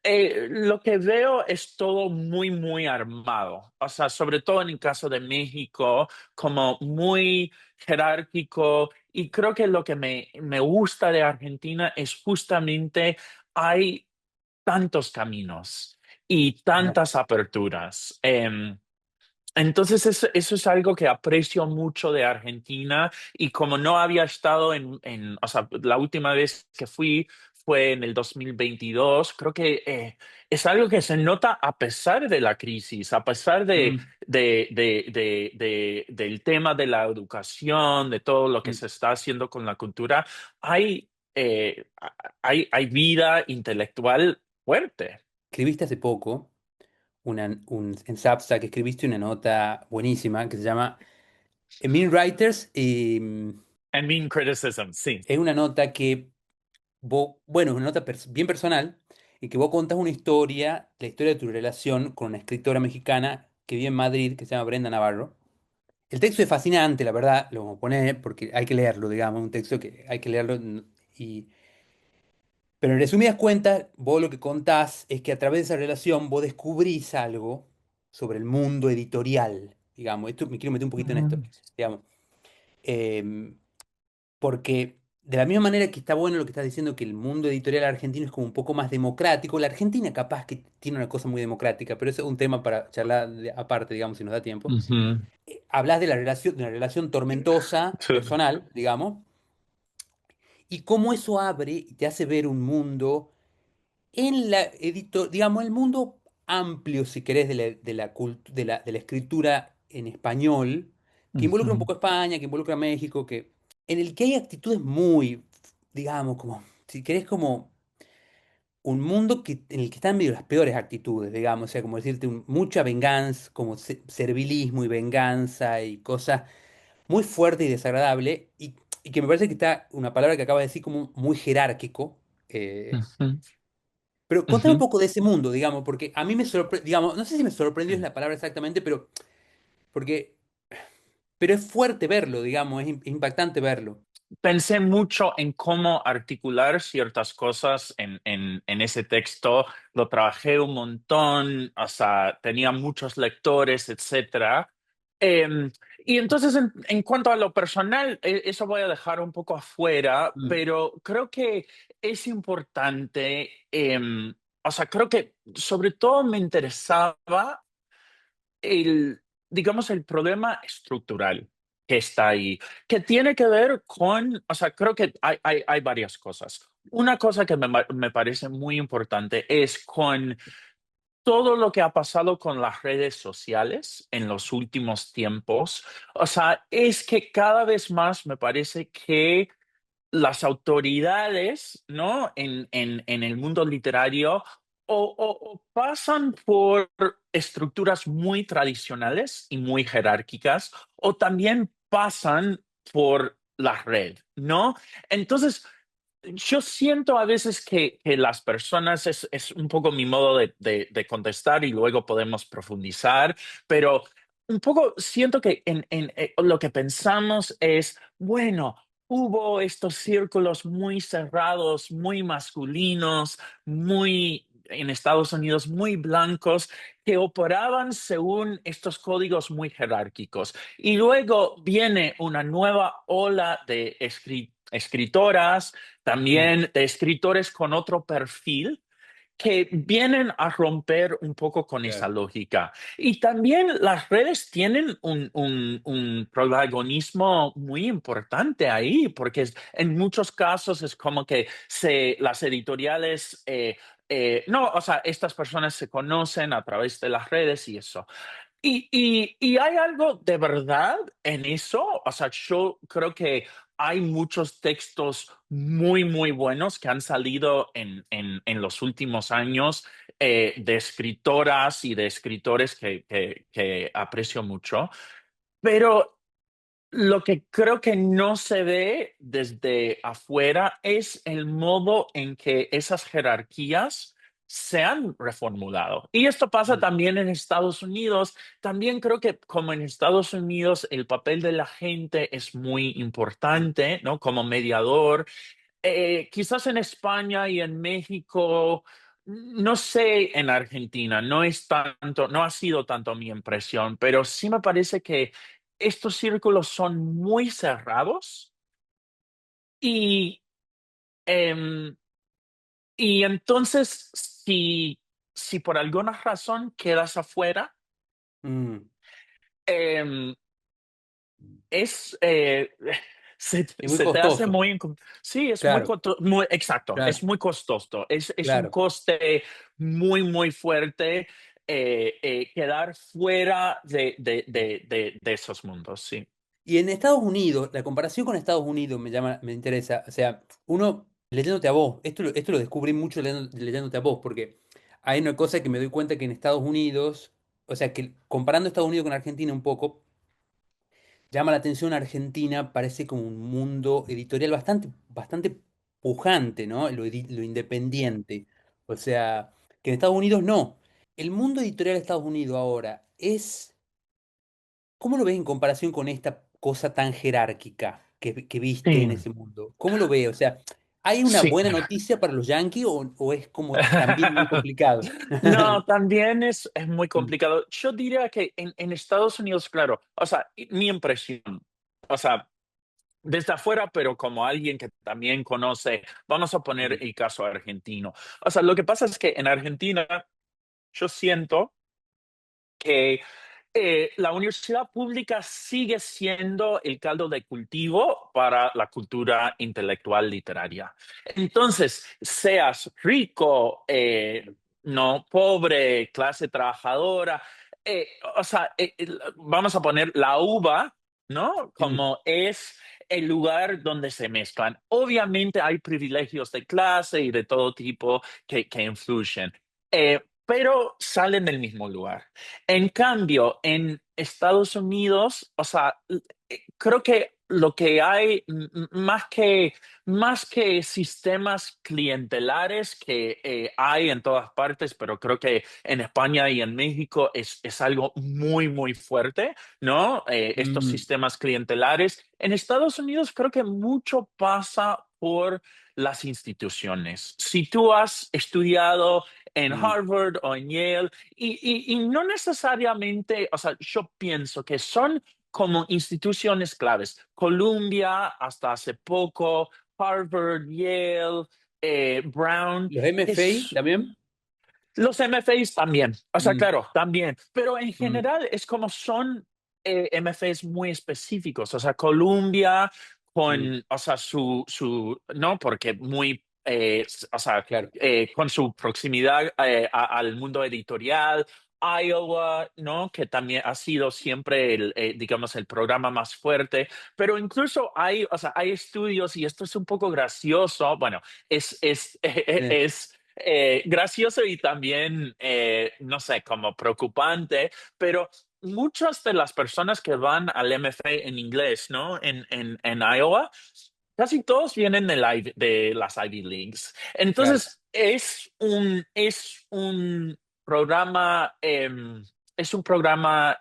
lo que veo es todo muy armado. O sea, sobre todo en el caso de México, como muy jerárquico. Y creo que lo que me gusta de Argentina es justamente hay tantos caminos y Ajá. tantas aperturas. Entonces, eso es algo que aprecio mucho de Argentina y como no había estado o sea, la última vez que fui fue en el 2022, creo que es algo que se nota a pesar de la crisis, a pesar Mm, del tema de la educación, de todo lo que mm. se está haciendo con la cultura, hay, hay vida intelectual fuerte. Escribiste hace poco en Substack, escribiste una nota buenísima que se llama Mean Writers. And mean criticism, sí. Es una nota que bueno, es una nota bien personal, y que vos contás una historia, la historia de tu relación con una escritora mexicana que vive en Madrid, que se llama Brenda Navarro. El texto es fascinante, la verdad, lo vamos a poner porque hay que leerlo, digamos, un texto que hay que leerlo. Y, pero en resumidas cuentas, vos lo que contás es que a través de esa relación vos descubrís algo sobre el mundo editorial, digamos. Esto me quiero meter un poquito en esto, Ujú, digamos. Em, Porque de la misma manera que está bueno lo que estás diciendo, que el mundo editorial argentino es como un poco más democrático, la Argentina capaz que tiene una cosa muy democrática, pero eso es un tema para charlar aparte, digamos, si nos da tiempo. ujú. Hablas de la relación, de una relación tormentosa, Sí. personal, digamos, y cómo eso abre y te hace ver un mundo en la digamos, el mundo amplio, si querés, de la escritura en español, que involucra un Ujú, poco a España, que involucra a México, en el que hay actitudes muy, digamos, como, si querés, como un mundo en el que están medio las peores actitudes, digamos, o sea, como decirte, mucha venganza, como servilismo y venganza y cosas muy fuertes y desagradables, y que me parece que está una palabra que acaba de decir como muy jerárquico. eh, ujú, pero contame un ujú. poco de ese mundo, digamos, porque a mí me sorprendió, digamos, no sé si me sorprendió es la palabra exactamente, porque, pero es fuerte verlo, digamos, es impactante verlo. Pensé mucho en cómo articular ciertas cosas en ese texto. Lo trabajé un montón, o sea, tenía muchos lectores, etcétera. Y entonces, en cuanto a lo personal, eso voy a dejar un poco afuera, Mm, pero creo que es importante. O sea, creo que sobre todo me interesaba el, digamos, el problema estructural que está ahí, que tiene que ver con, o sea, creo que hay varias cosas. Una cosa que me parece muy importante es con todo lo que ha pasado con las redes sociales en los últimos tiempos. O sea, es que cada vez más me parece que las autoridades, ¿no? En el mundo literario o pasan por estructuras muy tradicionales y muy jerárquicas, o también pasan por la red, ¿no? Entonces, yo siento a veces que las personas, es un poco mi modo de contestar y luego podemos profundizar, pero un poco siento que lo que pensamos es, bueno, hubo estos círculos muy cerrados, muy masculinos, muy en Estados Unidos, muy blancos, que operaban según estos códigos muy jerárquicos. Y luego viene una nueva ola de escritoras, mm, también de escritores con otro perfil que vienen a romper un poco con esa claro. lógica. Y también las redes tienen un protagonismo muy importante ahí, porque en muchos casos es como que las editoriales, no, o sea, estas personas se conocen a través de las redes y eso. Y hay algo de verdad en eso. O sea, yo creo que hay muchos textos muy, muy buenos que han salido en los últimos años, de escritoras y de escritores que aprecio mucho. Pero lo que creo que no se ve desde afuera es el modo en que esas jerarquías se han reformulado. Y esto pasa Mm, también en Estados Unidos. También creo que como en Estados Unidos el papel de la gente es muy importante, ¿no? Como mediador. Quizás en España y en México, no sé, en Argentina, no es tanto, no ha sido tanto mi impresión, pero sí me parece que estos círculos son muy cerrados y, em, y entonces si por alguna razón quedas afuera, mm. em, es, se, Es muy se te hace costoso, muy, sí, es muy, claro, muy, exacto, es claro, muy costoso, es un claro. coste muy, muy fuerte, quedar fuera de esos mundos, sí. Y en Estados Unidos, la comparación con Estados Unidos me interesa. O sea, uno leyéndote a vos, esto lo descubrí mucho leyéndote a vos, porque hay una cosa que me doy cuenta que en Estados Unidos, o sea, que comparando Estados Unidos con Argentina un poco, llama la atención Argentina, parece como un mundo editorial bastante, bastante. pujante, ¿no? Lo independiente. O sea, que en Estados Unidos no. El mundo editorial de Estados Unidos ahora es, ¿cómo lo ves en comparación con esta cosa tan jerárquica que viste en Sí, ese mundo? ¿Cómo lo ves? O sea, ¿hay una sí. buena noticia para los Yankees o es como también muy complicado? No, también es muy Mm, complicado. Yo diría que en Estados Unidos, claro, o sea, mi impresión, o sea, desde afuera, pero como alguien que también conoce, vamos a poner mm, el caso argentino. O sea, lo que pasa es que en Argentina yo siento que la universidad pública sigue siendo el caldo de cultivo para la cultura intelectual literaria. Entonces, seas rico, no pobre, clase trabajadora, eh, o sea, vamos a poner la uva, ¿no? mm, Como es el lugar donde se mezclan. Obviamente hay privilegios de clase y de todo tipo que influyen, pero salen del mismo lugar. En cambio, en Estados Unidos, o sea, creo que lo que hay, más que sistemas clientelares que hay en todas partes, pero creo que en España y en México es algo muy, muy fuerte, ¿no? Estos mm, sistemas clientelares. En Estados Unidos creo que mucho pasa por las instituciones. Si tú has estudiado en mm. Harvard o en Yale, y no necesariamente, o sea, yo pienso que son como instituciones claves. Columbia, hasta hace poco, Harvard, Yale, Brown, ¿Los que MFA también? los MFAs también, o sea, Mm, claro, también, pero en mm, general es como son MFAs muy específicos, o sea, Columbia mm, con, o sea, no, porque muy, o sea, claro. con su proximidad al mundo editorial, Iowa, ¿no? Que también ha sido siempre digamos, el programa más fuerte, pero incluso hay, o sea, hay estudios, y esto es un poco gracioso, bueno, Sí. es gracioso y también, no sé, como preocupante, pero muchas de las personas que van al MFA en inglés, ¿no? En Iowa, casi todos vienen de las Ivy Leagues. Claro. Entonces, programa, es un programa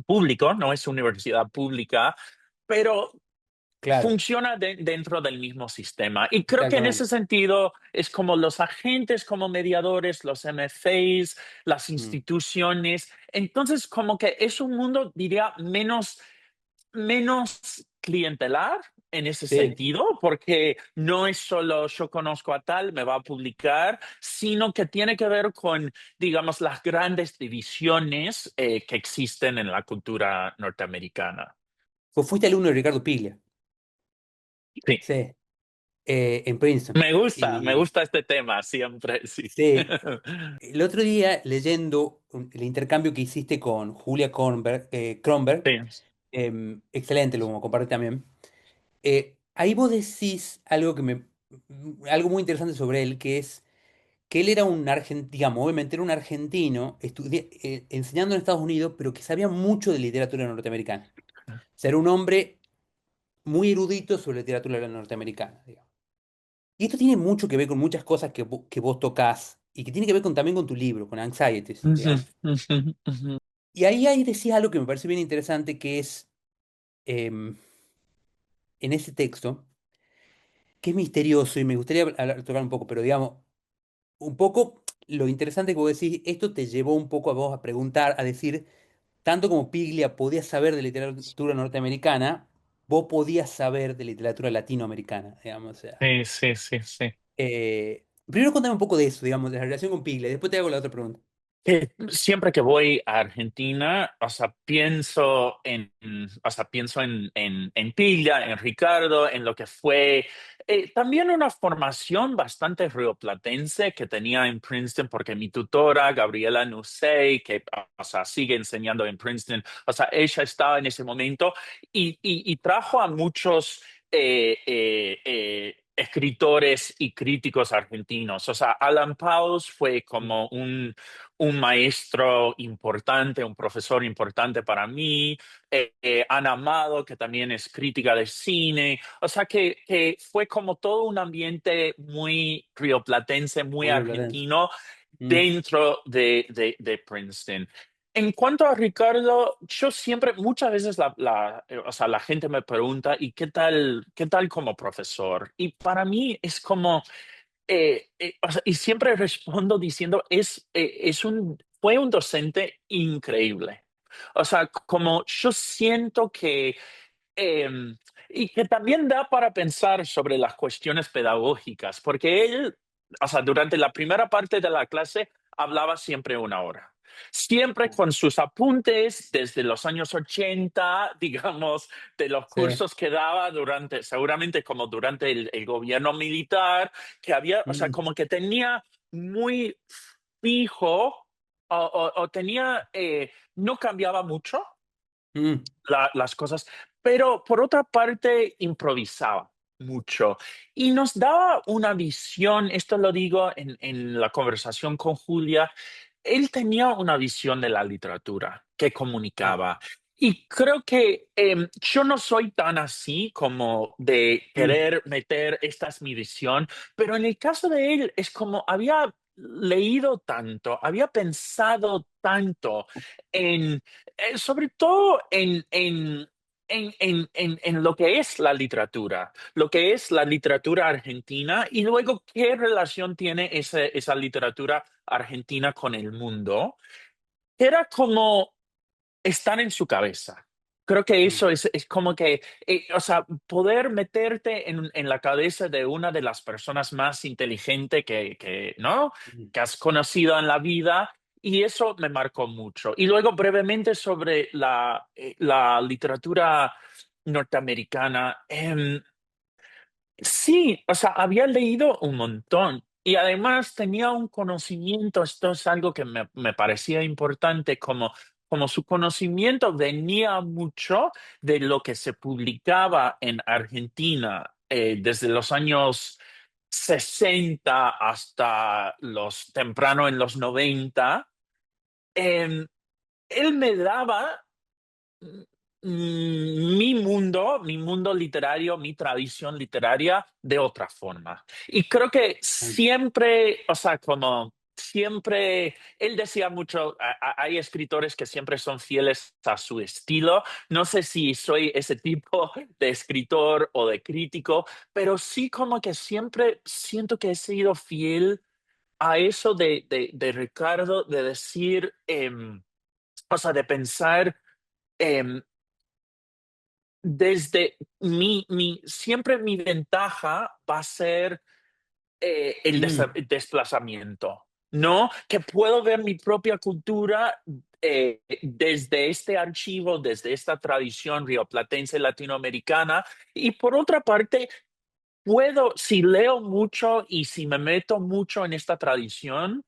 público, no es universidad pública, pero Claro, funciona dentro del mismo sistema. Y creo que en ese exactamente. sentido es como los agentes, como mediadores, los MFAs, las Mm, instituciones. Entonces, como que es un mundo, diría, menos clientelar en ese sí, sentido, porque no es solo yo conozco a tal, me va a publicar, sino que tiene que ver con, digamos, las grandes divisiones que existen en la cultura norteamericana. vos fuiste alumno de Ricardo Piglia, Sí. sí, en Princeton. Me Y gusta este tema siempre, sí. sí, el otro día leyendo el intercambio que hiciste con Julia Kronberg, Sí. excelente, lo compartí también. Ahí vos decís algo algo muy interesante sobre él, que es que él era un argentino, digamos, obviamente era un argentino enseñando en Estados Unidos, pero que sabía mucho de literatura norteamericana. O sea, era un hombre muy erudito sobre literatura norteamericana, digamos. Y esto tiene mucho que ver con muchas cosas que vos tocas y que tiene que ver también con tu libro, con Anxieties, Ujú, digamos. ujú, ujú. Y ahí decías algo que me parece bien interesante, que es em, en ese texto, que es misterioso y me gustaría tocar un poco, pero digamos, un poco lo interesante que vos decís, esto te llevó un poco a vos a preguntar, a decir, tanto como Piglia podía saber de literatura norteamericana, vos podías saber de literatura latinoamericana, digamos, o sea. Sí, sí, sí, sí. Primero contame un poco de eso, digamos, de la relación con Piglia, después te hago la otra pregunta. Siempre que voy a Argentina, o sea, pienso en Pilla, en Ricardo, en lo que fue también una formación bastante rioplatense que tenía en Princeton, porque mi tutora, Gabriela Nussey, que, o sea, sigue enseñando en Princeton, o sea, ella estaba en ese momento y trajo a muchos escritores y críticos argentinos. O sea, Alan Pauls fue mm, como un maestro importante, un profesor importante para mí. Ana Amado, que también es crítica de cine. O sea, que fue como todo un ambiente muy rioplatense, muy muy rioplatense. argentino Mm, dentro de Princeton. En cuanto a Ricardo, yo siempre, muchas veces o sea, la gente me pregunta, ¿y qué tal como profesor? Y para mí es como, o sea, y siempre respondo diciendo, fue un docente increíble. O sea, como yo siento que eh, y que también da para pensar sobre las cuestiones pedagógicas, porque él, o sea, durante la primera parte de la clase hablaba siempre una hora. Siempre con sus apuntes desde los años 80, digamos, de los sí. cursos que daba durante, seguramente como durante el gobierno militar, que había, o sea, Mm, como que tenía muy fijo o tenía, no cambiaba mucho mm, las cosas, pero por otra parte improvisaba mucho y nos daba una visión, esto lo digo en la conversación con Julia, él tenía una visión de la literatura que sí, comunicaba. Y creo que yo no soy tan así como de mm, querer meter, esta es mi visión, pero en el caso de él es como había leído tanto, había pensado tanto en sobre todo en lo que es la literatura, lo que es la literatura argentina y luego qué relación tiene esa literatura argentina con el mundo. Era como estar en su cabeza. Creo que mm, eso es como que, o sea, poder meterte en la cabeza de una de las personas más inteligentes ¿no? mm, Que has conocido en la vida y eso me marcó mucho. Y luego brevemente sobre la literatura norteamericana. Sí, o sea, había leído un montón y además tenía un conocimiento, esto es algo que me parecía importante, como su conocimiento venía mucho de lo que se publicaba en Argentina desde los años 60 hasta los temprano en los 90. Em, Él me daba mi mundo literario, mi tradición literaria de otra forma. Y creo que mm, siempre, o sea, como siempre, él decía mucho, hay escritores que siempre son fieles a su estilo. No sé si soy ese tipo de escritor o de crítico, pero sí como que siempre siento que he sido fiel a eso de Ricardo, de decir, o sea, de pensar. em, Desde siempre mi ventaja va a ser mm, el desplazamiento, ¿no? Que puedo ver mi propia cultura desde este archivo, desde esta tradición rioplatense latinoamericana. Y por otra parte, si leo mucho y si me meto mucho en esta tradición,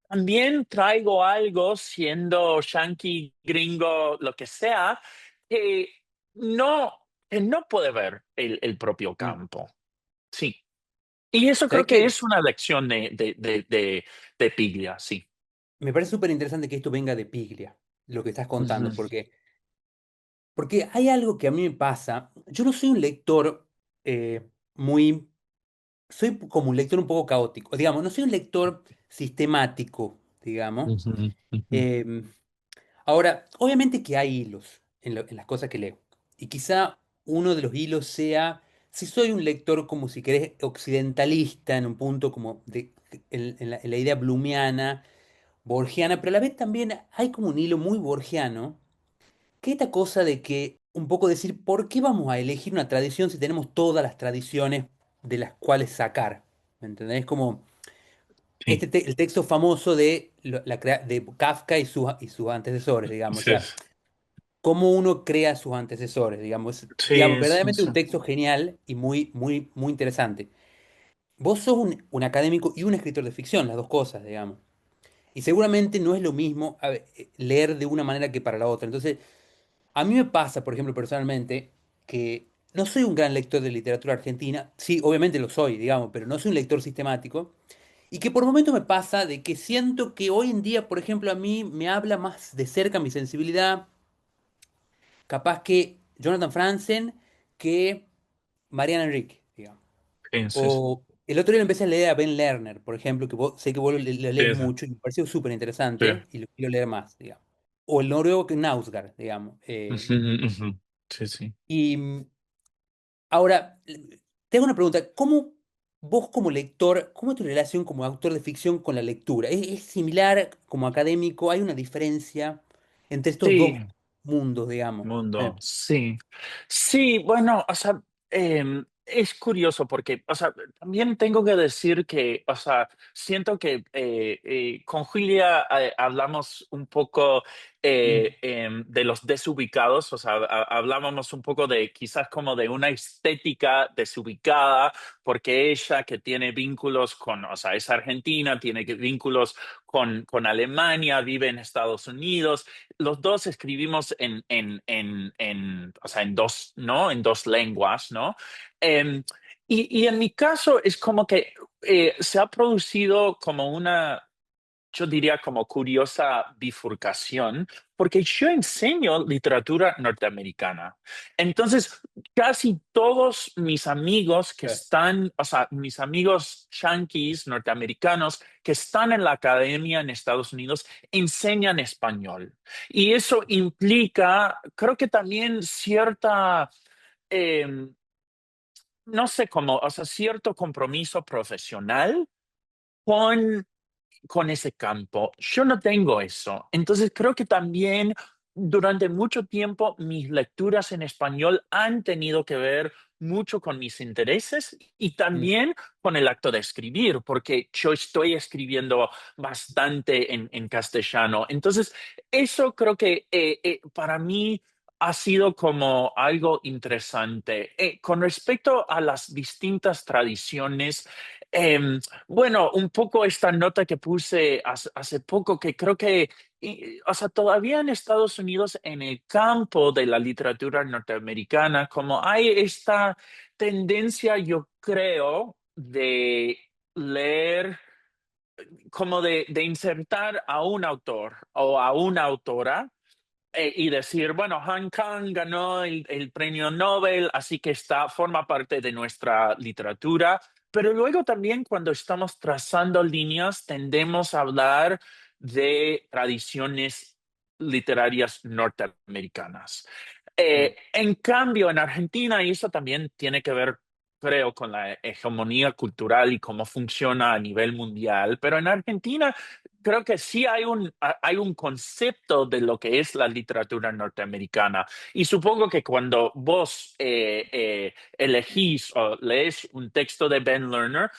también traigo algo, siendo yankee, gringo, lo que sea, que no, que no puede ver el propio mm. campo. Sí. Y eso creo ¿Sabés que qué? es una lección de Piglia, sí. Me parece súper interesante que esto venga de Piglia, lo que estás Ujú, contando, porque hay algo que a mí me pasa. Yo no soy un lector eh, muy, soy como un lector un poco caótico, digamos, no soy un lector sistemático, digamos. ujú, ujú. Em, Ahora, obviamente que hay hilos en las cosas que leo. Y quizá uno de los hilos sea, si soy un lector como si querés occidentalista en un punto como en la idea blumiana, borgiana, pero a la vez también hay como un hilo muy borgiano, que esta cosa de que un poco decir, ¿por qué vamos a elegir una tradición si tenemos todas las tradiciones de las cuales sacar? ¿Me entendés? Como Sí, el texto famoso de Kafka y sus antecesores, digamos. O sí, sea, cómo uno crea sus antecesores, digamos. sí, Digamos, sí, verdaderamente sí. un texto genial y muy, muy, muy interesante. Vos sos un académico y un escritor de ficción, las dos cosas, digamos. Y seguramente no es lo mismo leer de una manera que para la otra. Entonces, a mí me pasa, por ejemplo, personalmente, que no soy un gran lector de literatura argentina, sí, obviamente lo soy, digamos, pero no soy un lector sistemático. Y que por momentos me pasa de que siento que hoy en día, por ejemplo, a mí me habla más de cerca mi sensibilidad, capaz que Jonathan Franzen, que Mariana Enrique, digamos. Sí, sí, sí. O el otro día lo empecé a leer a Ben Lerner, por ejemplo, que sé que vos lo lees Sí, sí. mucho y me pareció súper Sí. interesante y lo quiero leer más, digamos. O el noruego que Knausgaard, digamos. Ujú, ujú. Sí, sí. Y ahora, te hago una pregunta. ¿Cómo vos como lector, cómo es tu relación como autor de ficción con la lectura? ¿Es similar como académico? ¿Hay una diferencia entre estos Sí, dos mundos, digamos? mundo, sí. Sí, bueno, o sea, es curioso porque, o sea, también tengo que decir que, o sea, siento que con Julia hablamos un poco Mm, de los desubicados, o sea, hablábamos un poco de quizás como de una estética desubicada, porque ella que tiene vínculos con, o sea, es argentina, tiene vínculos con Alemania, vive en Estados Unidos, los dos escribimos o sea, en dos, ¿no? En dos lenguas, ¿no? Eh, y en mi caso es como que se ha producido como una, yo diría como curiosa bifurcación, porque yo enseño literatura norteamericana. Entonces, casi todos mis amigos que claro, están, o sea, mis amigos yanquis norteamericanos que están en la academia en Estados Unidos, enseñan español. Y eso implica, creo que también cierta... no sé cómo, o sea, cierto compromiso profesional con ese campo. Yo no tengo eso. Entonces creo que también durante mucho tiempo mis lecturas en español han tenido que ver mucho con mis intereses y mm, también con el acto de escribir, porque yo estoy escribiendo bastante en castellano. Entonces, eso creo que para mí ha sido como algo interesante. Con respecto a las distintas tradiciones, bueno, un poco esta nota que puse hace poco, que creo que, o sea, todavía en Estados Unidos, en el campo de la literatura norteamericana, como hay esta tendencia, yo creo, de leer, como de insertar a un autor o a una autora y decir, bueno, Han Kang ganó el premio Nobel, así que está, forma parte de nuestra literatura, pero luego también cuando estamos trazando líneas tendemos a hablar de tradiciones literarias norteamericanas. mm, En cambio, en Argentina, y eso también tiene que ver, creo, con la hegemonía cultural y cómo funciona a nivel mundial, pero en Argentina creo que sí hay un concepto de lo que es la literatura norteamericana. Y supongo que cuando vos elegís o lees un texto de Ben Lerner,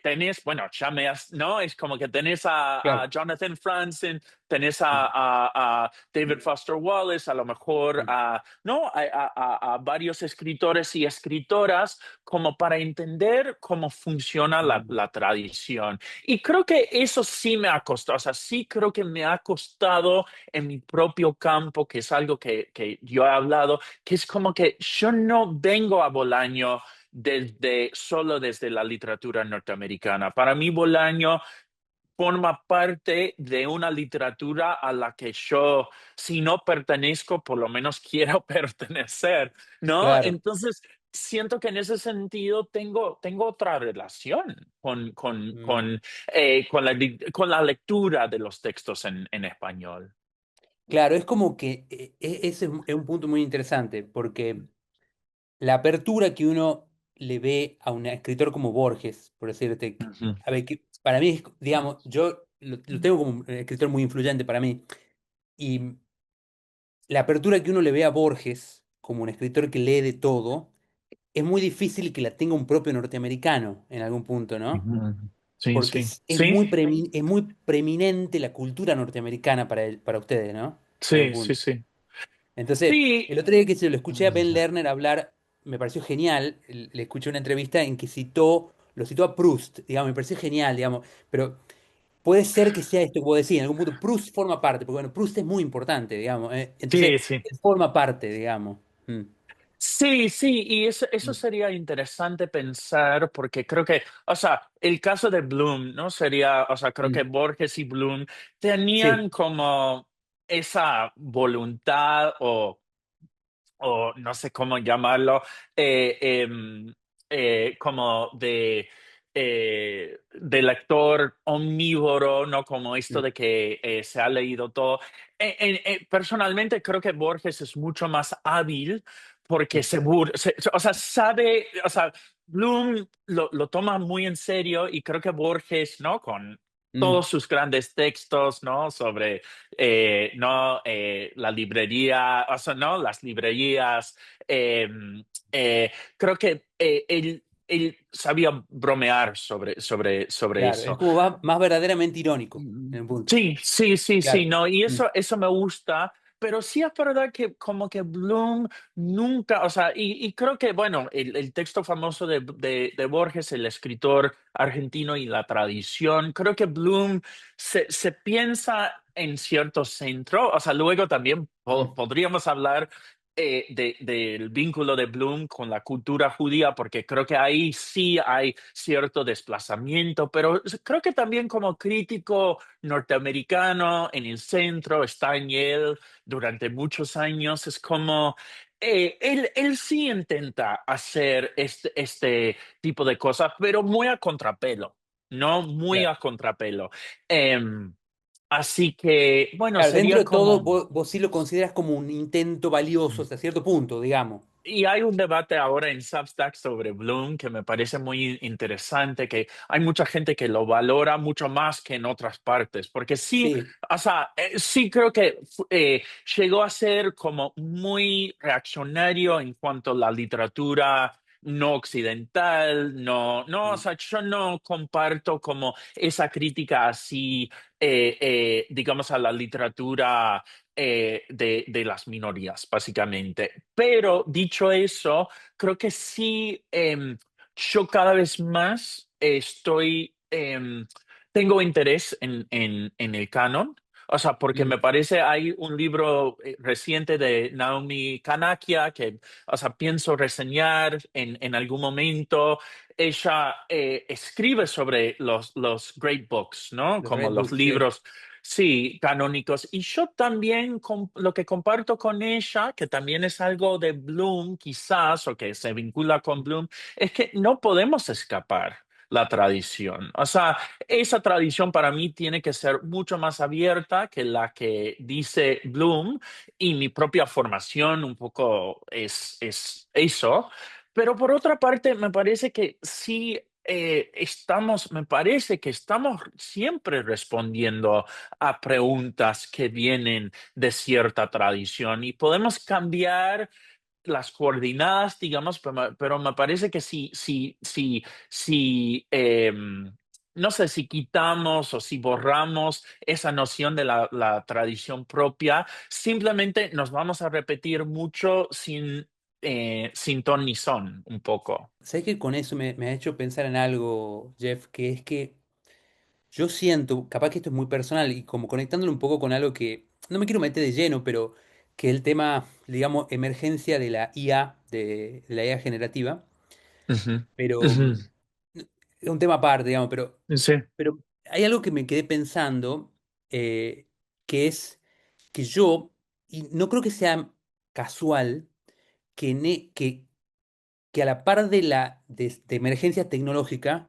tenés, bueno, ya me has, ¿no? Es como que tenés a claro, Jonathan Franzen, tenés mm, a David Foster Wallace, a lo mejor mm, a, ¿no? A varios escritores y escritoras como para entender cómo funciona mm, la tradición. Y creo que eso sí me ha costado, o sea, sí creo que me ha costado en mi propio campo, que es algo que yo he hablado, que es como que yo no vengo a Bolaño solo desde la literatura norteamericana. Para mí, Bolaño forma parte de una literatura a la que yo, si no pertenezco, por lo menos quiero pertenecer, ¿no? claro. Entonces, siento que en ese sentido tengo otra relación Mm. con la lectura de los textos en español. Claro, es como que ese es un punto muy interesante, porque la apertura que uno le ve a un escritor como Borges, por decirte, Ujú, a ver, que para mí, digamos, yo lo tengo como un escritor muy influyente para mí, y la apertura que uno le ve a Borges como un escritor que lee de todo, es muy difícil que la tenga un propio norteamericano en algún punto, ¿no? ujú. Sí, Porque sí, es sí, muy, es muy preeminente la cultura norteamericana para, para ustedes, ¿no? En algún sí, sí, punto. sí. Entonces, Sí. el otro día que se lo escuché a Ben Lerner hablar, me pareció genial. Le escuché una entrevista en que lo citó a Proust, digamos, me pareció genial, digamos. Pero puede ser que sea esto que vos decís, en algún punto Proust forma parte, porque bueno, Proust es muy importante, digamos. Entonces, Sí, sí. él forma parte, digamos. Mm. Sí, sí, y eso Mm, sería interesante pensar porque creo que, o sea, el caso de Bloom, ¿no? Sería, o sea, creo que mm, Borges y Bloom sí, tenían como esa voluntad o no sé cómo llamarlo, eh, em, como de lector omnívoro, ¿no? Como esto mm, de que se ha leído todo. Personalmente creo que Borges es mucho más hábil porque mm, o sea, sabe, o sea, Bloom lo toma muy en serio y creo que Borges, ¿no? Con mm, todos sus grandes textos, ¿no? Sobre no la librería, o sea, no las librerías. eh, Creo que él sabía bromear sobre claro, es eso. como más verdaderamente irónico en un punto. Sí, sí, sí, sí, Claro. no, y Mm, eso me gusta, pero sí es verdad que como que Bloom nunca, o sea, y creo que, bueno, el texto famoso de Borges, el escritor argentino y la tradición, creo que Bloom se piensa en cierto centro, o sea, luego también mm, podríamos hablar del vínculo de Bloom con la cultura judía, porque creo que ahí sí hay cierto desplazamiento, pero creo que también como crítico norteamericano en el centro, está en Yale durante muchos años, es como, él sí intenta hacer este tipo de cosas, pero muy a contrapelo, ¿no? Muy claro. a contrapelo. Em, Así que, bueno, Claro, dentro sería de todo, como... vos sí lo consideras como un intento valioso hasta cierto punto, digamos. Y hay un debate ahora en Substack sobre Bloom que me parece muy interesante, que hay mucha gente que lo valora mucho más que en otras partes, porque sí, Sí. o sea, sí creo que llegó a ser como muy reaccionario en cuanto a la literatura no occidental, no, o Mm, sea, yo no comparto como esa crítica así, digamos, a la literatura de las minorías, básicamente. Pero dicho eso, creo que sí, yo cada vez más tengo interés en el canon. O sea, porque me mm, parece hay un libro reciente de Naomi Kanakia que, o sea, pienso reseñar en algún momento. Ella escribe sobre los great books, ¿no? los Como Red los Books, sí. libros. Sí, canónicos. Y yo también lo que comparto con ella, que también es algo de Bloom, quizás, o que se vincula con Bloom, es que no podemos escapar la tradición. O sea, esa tradición para mí tiene que ser mucho más abierta que la que dice Bloom y mi propia formación un poco es eso. Pero por otra parte, me parece que sí me parece que estamos siempre respondiendo a preguntas que vienen de cierta tradición y podemos cambiar las coordenadas, digamos, pero me parece que si no sé, si quitamos o si borramos esa noción de la tradición propia, simplemente nos vamos a repetir mucho sin ton ni son, un poco. ¿Sabes que con eso me ha hecho pensar en algo, Jeff? Que es que yo siento, capaz que esto es muy personal y como conectándolo un poco con algo que no me quiero meter de lleno, pero que el tema, digamos, emergencia de la IA, de la IA generativa, Ujú, pero ujú. es un tema aparte, digamos, Sí. pero hay algo que me quedé pensando, que es que yo, y no creo que sea casual, que a la par de emergencia tecnológica,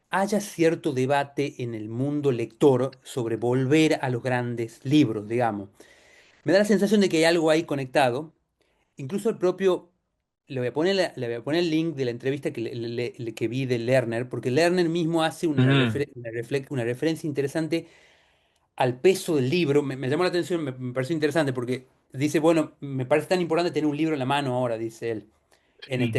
haya cierto debate en el mundo lector sobre volver a los grandes libros, digamos. Me da la sensación de que hay algo ahí conectado. Incluso el propio, le voy a poner el link de la entrevista que vi de Lerner, porque Lerner mismo hace Ujú, una referencia interesante al peso del libro. Me llamó la atención, me pareció interesante, porque dice, bueno, me parece tan importante tener un libro en la mano ahora, dice él, en sí,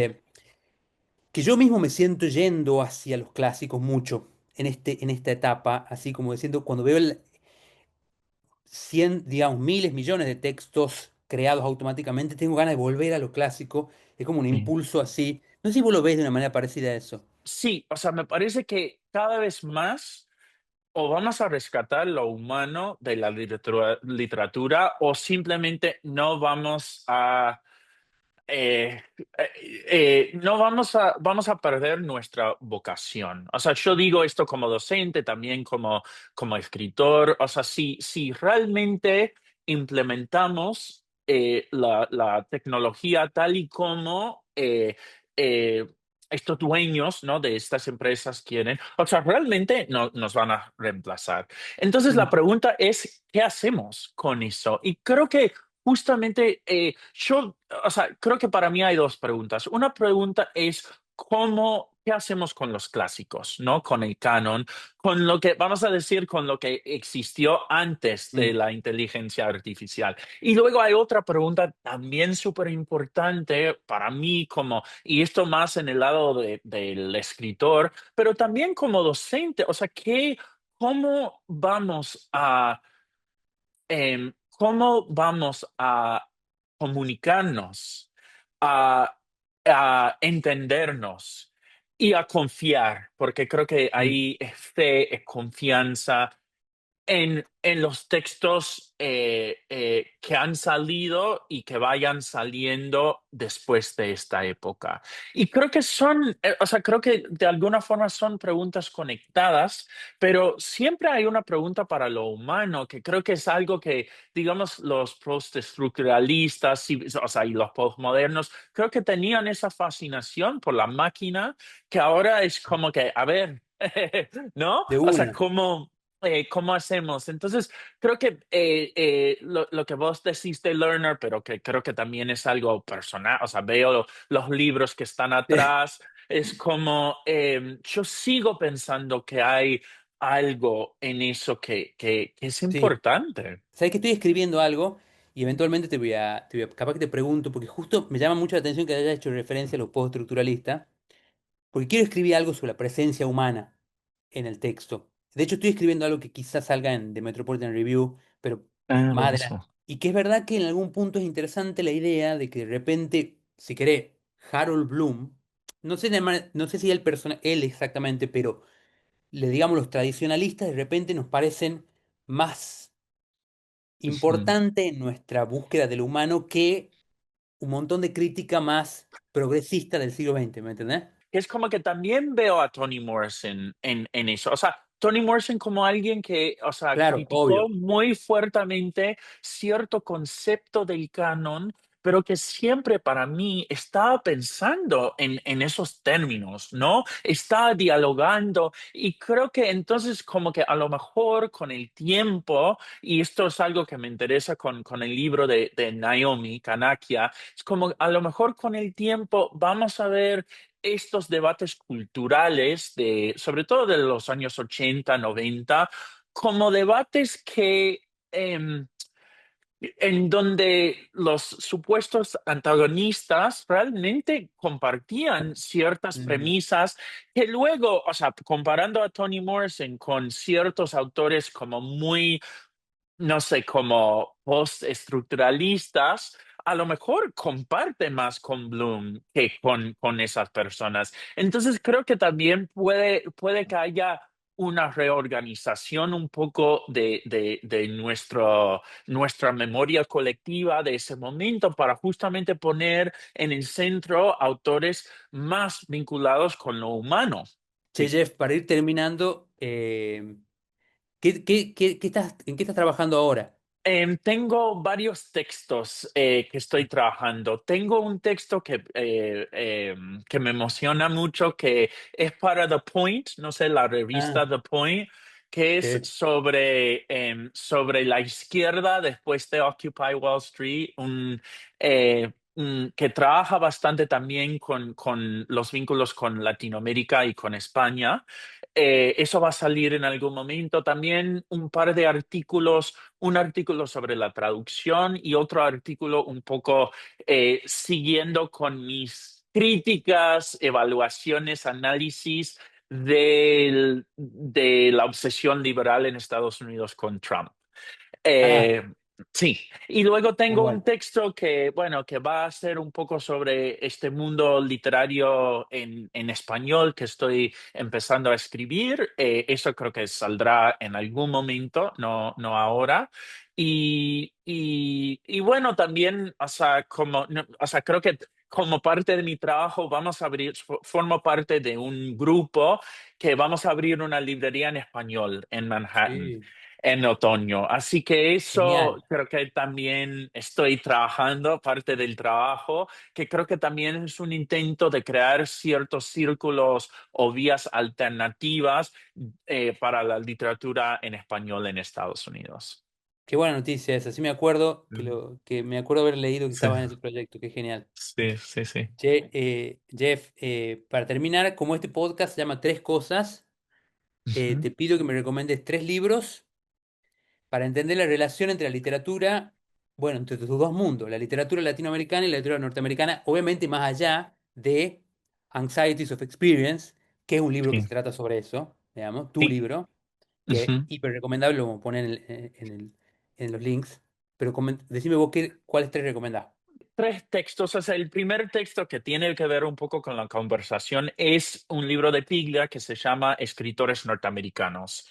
que yo mismo me siento yendo hacia los clásicos mucho en esta etapa, así como diciendo, cuando veo digamos, miles, millones de textos creados automáticamente, tengo ganas de volver a lo clásico, es como un sí. impulso así. No sé si vos lo ves de una manera parecida a eso. Sí, o sea, me parece que cada vez más o vamos a rescatar lo humano de la literatura o simplemente no vamos no vamos a perder nuestra vocación. O sea, yo digo esto como docente, también como escritor. O sea, si realmente implementamos la tecnología tal y como eh, estos dueños, ¿no?, de estas empresas quieren, o sea, realmente no, nos van a reemplazar. Entonces, la Mm, pregunta es, ¿qué hacemos con eso? Y creo que justamente o sea, creo que para mí hay dos preguntas. Una pregunta es qué hacemos con los clásicos, ¿no? Con el canon, con lo que, vamos a decir, con lo que existió antes de mm, la inteligencia artificial. Y luego hay otra pregunta también súper importante para mí y esto más en el lado del escritor, pero también como docente, o sea, ¿cómo vamos a ¿cómo vamos a comunicarnos, a, a entendernos y a confiar? Porque creo que mm. ahí es fe, es confianza, en los textos que han salido y que vayan saliendo después de esta época. Y creo que o sea, creo que de alguna forma son preguntas conectadas, pero siempre hay una pregunta para lo humano, que creo que es algo que, digamos, los postestructuralistas, o sea, y los postmodernos, creo que tenían esa fascinación por la máquina, que ahora es como que, a ver, ¿no? De O sea, una. ¿cómo hacemos? Entonces, creo que lo que vos decís de Learner, pero que creo que también es algo personal, o sea, veo los libros que están atrás, es como, yo sigo pensando que hay algo en eso que es Sí. importante. Sabes que estoy escribiendo algo y eventualmente capaz que te pregunto, porque justo me llama mucho la atención que hayas hecho referencia a los postestructuralistas, porque quiero escribir algo sobre la presencia humana en el texto. De hecho, estoy escribiendo algo que quizás salga en The Metropolitan Review, pero Ah, más adelante. buenísimo. Y que es verdad que en algún punto es interesante la idea de que de repente, si querés, Harold Bloom, no sé si él exactamente, pero le digamos los tradicionalistas de repente nos parecen más Ujú. importantes en nuestra búsqueda de lo humano que un montón de crítica más progresista del siglo XX, ¿me entendés? Es como que también veo a Toni Morrison en eso. O sea, Toni Morrison como alguien que, o sea, Claro, criticó obvio. muy fuertemente cierto concepto del canon, pero que siempre para mí estaba pensando en esos términos, ¿no? Estaba dialogando y creo que entonces como que a lo mejor con el tiempo, y esto es algo que me interesa con el libro de Naomi Kanakia, es como a lo mejor con el tiempo vamos a ver estos debates culturales, sobre todo de los años 80 90 como debates em, en donde los supuestos antagonistas realmente compartían ciertas Mm, premisas que luego, o sea, comparando a Toni Morrison con ciertos autores como muy, no sé, como postestructuralistas, a lo mejor comparte más con Bloom que con esas personas. Entonces creo que también puede que haya una reorganización un poco de nuestra memoria colectiva de ese momento para justamente poner en el centro autores más vinculados con lo humano. Che, Sí. Jeff, para ir terminando, ¿en qué estás trabajando ahora? Tengo varios textos que estoy trabajando. Tengo un texto que me emociona mucho, que es para The Point, no sé, la Ah, revista The Point, que es sí. sobre la izquierda después de Occupy Wall Street, que trabaja bastante también con los vínculos con Latinoamérica y con España. Eso va a salir en algún momento. También un par de artículos, un artículo sobre la traducción y otro artículo un poco siguiendo con mis críticas, evaluaciones, análisis de la obsesión liberal en Estados Unidos con Trump. Ah, Eh, sí, y luego muy tengo un bueno. texto que, bueno, que va a ser un poco sobre este mundo literario en español que estoy empezando a escribir. Eso creo que saldrá en algún momento, no ahora. Y bueno, también, o sea, o sea, creo que como parte de mi trabajo, vamos a abrir, formo parte de un grupo que vamos a abrir una librería en español en Manhattan Sí, en otoño. Así que eso genial. creo que también estoy trabajando, parte del trabajo, que creo que también es un intento de crear ciertos círculos o vías alternativas para la literatura en español en Estados Unidos. Qué buena noticia esa. Sí me acuerdo Mm. que me acuerdo haber leído que Sí, estabas en ese proyecto. Qué genial. sí, sí, sí. Che, Jeff, para terminar, como este podcast se llama Tres Cosas, Ujú. te pido que me recomiendes tres libros para entender la relación entre la literatura, bueno, entre tus dos mundos, la literatura latinoamericana y la literatura norteamericana, obviamente más allá de Anxieties of Experience, que es un libro que Sí, se trata sobre eso, digamos, tu sí. libro, que es Ujú. hiper recomendable, lo vamos a poner en los links, pero decime vos cuáles tres recomendás. Tres textos. O sea, el primer texto que tiene que ver un poco con la conversación es un libro de Piglia que se llama Escritores Norteamericanos.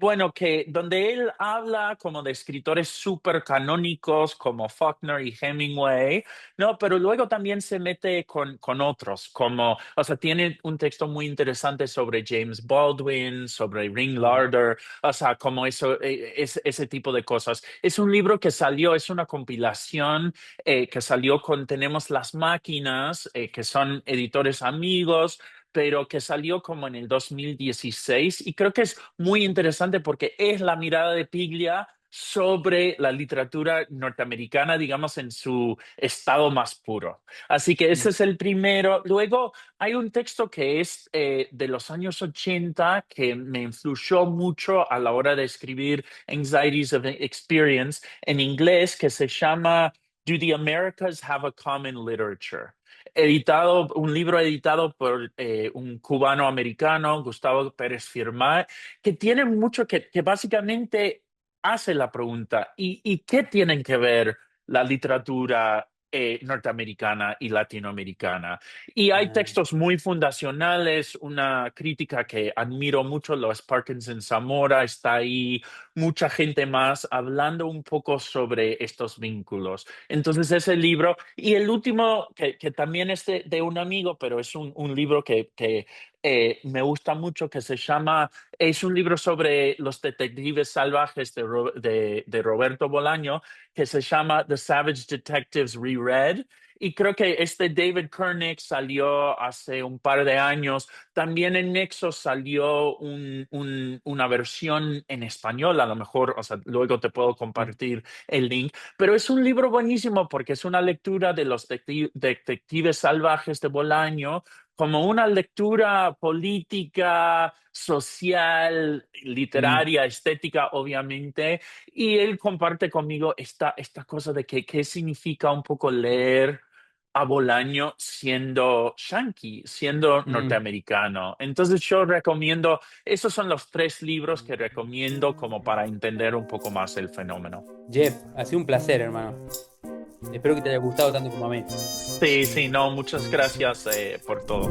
Bueno, que donde él habla como de escritores súper canónicos como Faulkner y Hemingway, ¿no? Pero luego también se mete con otros, como, o sea, tiene un texto muy interesante sobre James Baldwin, sobre Ring Ujú, Larder, o sea, como eso, ese tipo de cosas. Es un libro que salió, es una compilación que salió con Tenemos las Máquinas, que son editores amigos, pero que salió como en el 2016 y creo que es muy interesante porque es la mirada de Piglia sobre la literatura norteamericana, digamos, en su estado más puro. Así que ese mm, es el primero. Luego hay un texto que es de los años 80 que me influyó mucho a la hora de escribir Anxieties of Experience en inglés, que se llama Do the Americas Have a Common Literature? Editado, un libro editado por un cubano americano, Gustavo Pérez Firmat, que tiene mucho que básicamente hace la pregunta, ¿y qué tienen que ver la literatura norteamericana y latinoamericana? Y hay ah, textos muy fundacionales, una crítica que admiro mucho, lo es Parkinson Zamora, está ahí mucha gente más hablando un poco sobre estos vínculos. Entonces ese libro, y el último, que también es de un amigo, pero es un libro que me gusta mucho, que se llama, es un libro sobre los detectives salvajes de Roberto Bolaño, que se llama The Savage Detectives Reread. Y creo que este David Koenig salió hace un par de años. También en Nexo salió una versión en español, a lo mejor, o sea, luego te puedo mm, compartir el link, pero es un libro buenísimo porque es una lectura de los detectives salvajes de Bolaño, como una lectura política, social, mm, literaria, estética, obviamente, y él comparte conmigo esta cosa de que qué significa un poco leer a Bolaño siendo yankee, siendo mm. norteamericano. Entonces yo recomiendo, esos son los tres libros que recomiendo como para entender un poco más el fenómeno. Jeff, ha sido un placer, hermano. Espero que te haya gustado tanto como a mí. Sí, sí, no, muchas gracias por todo.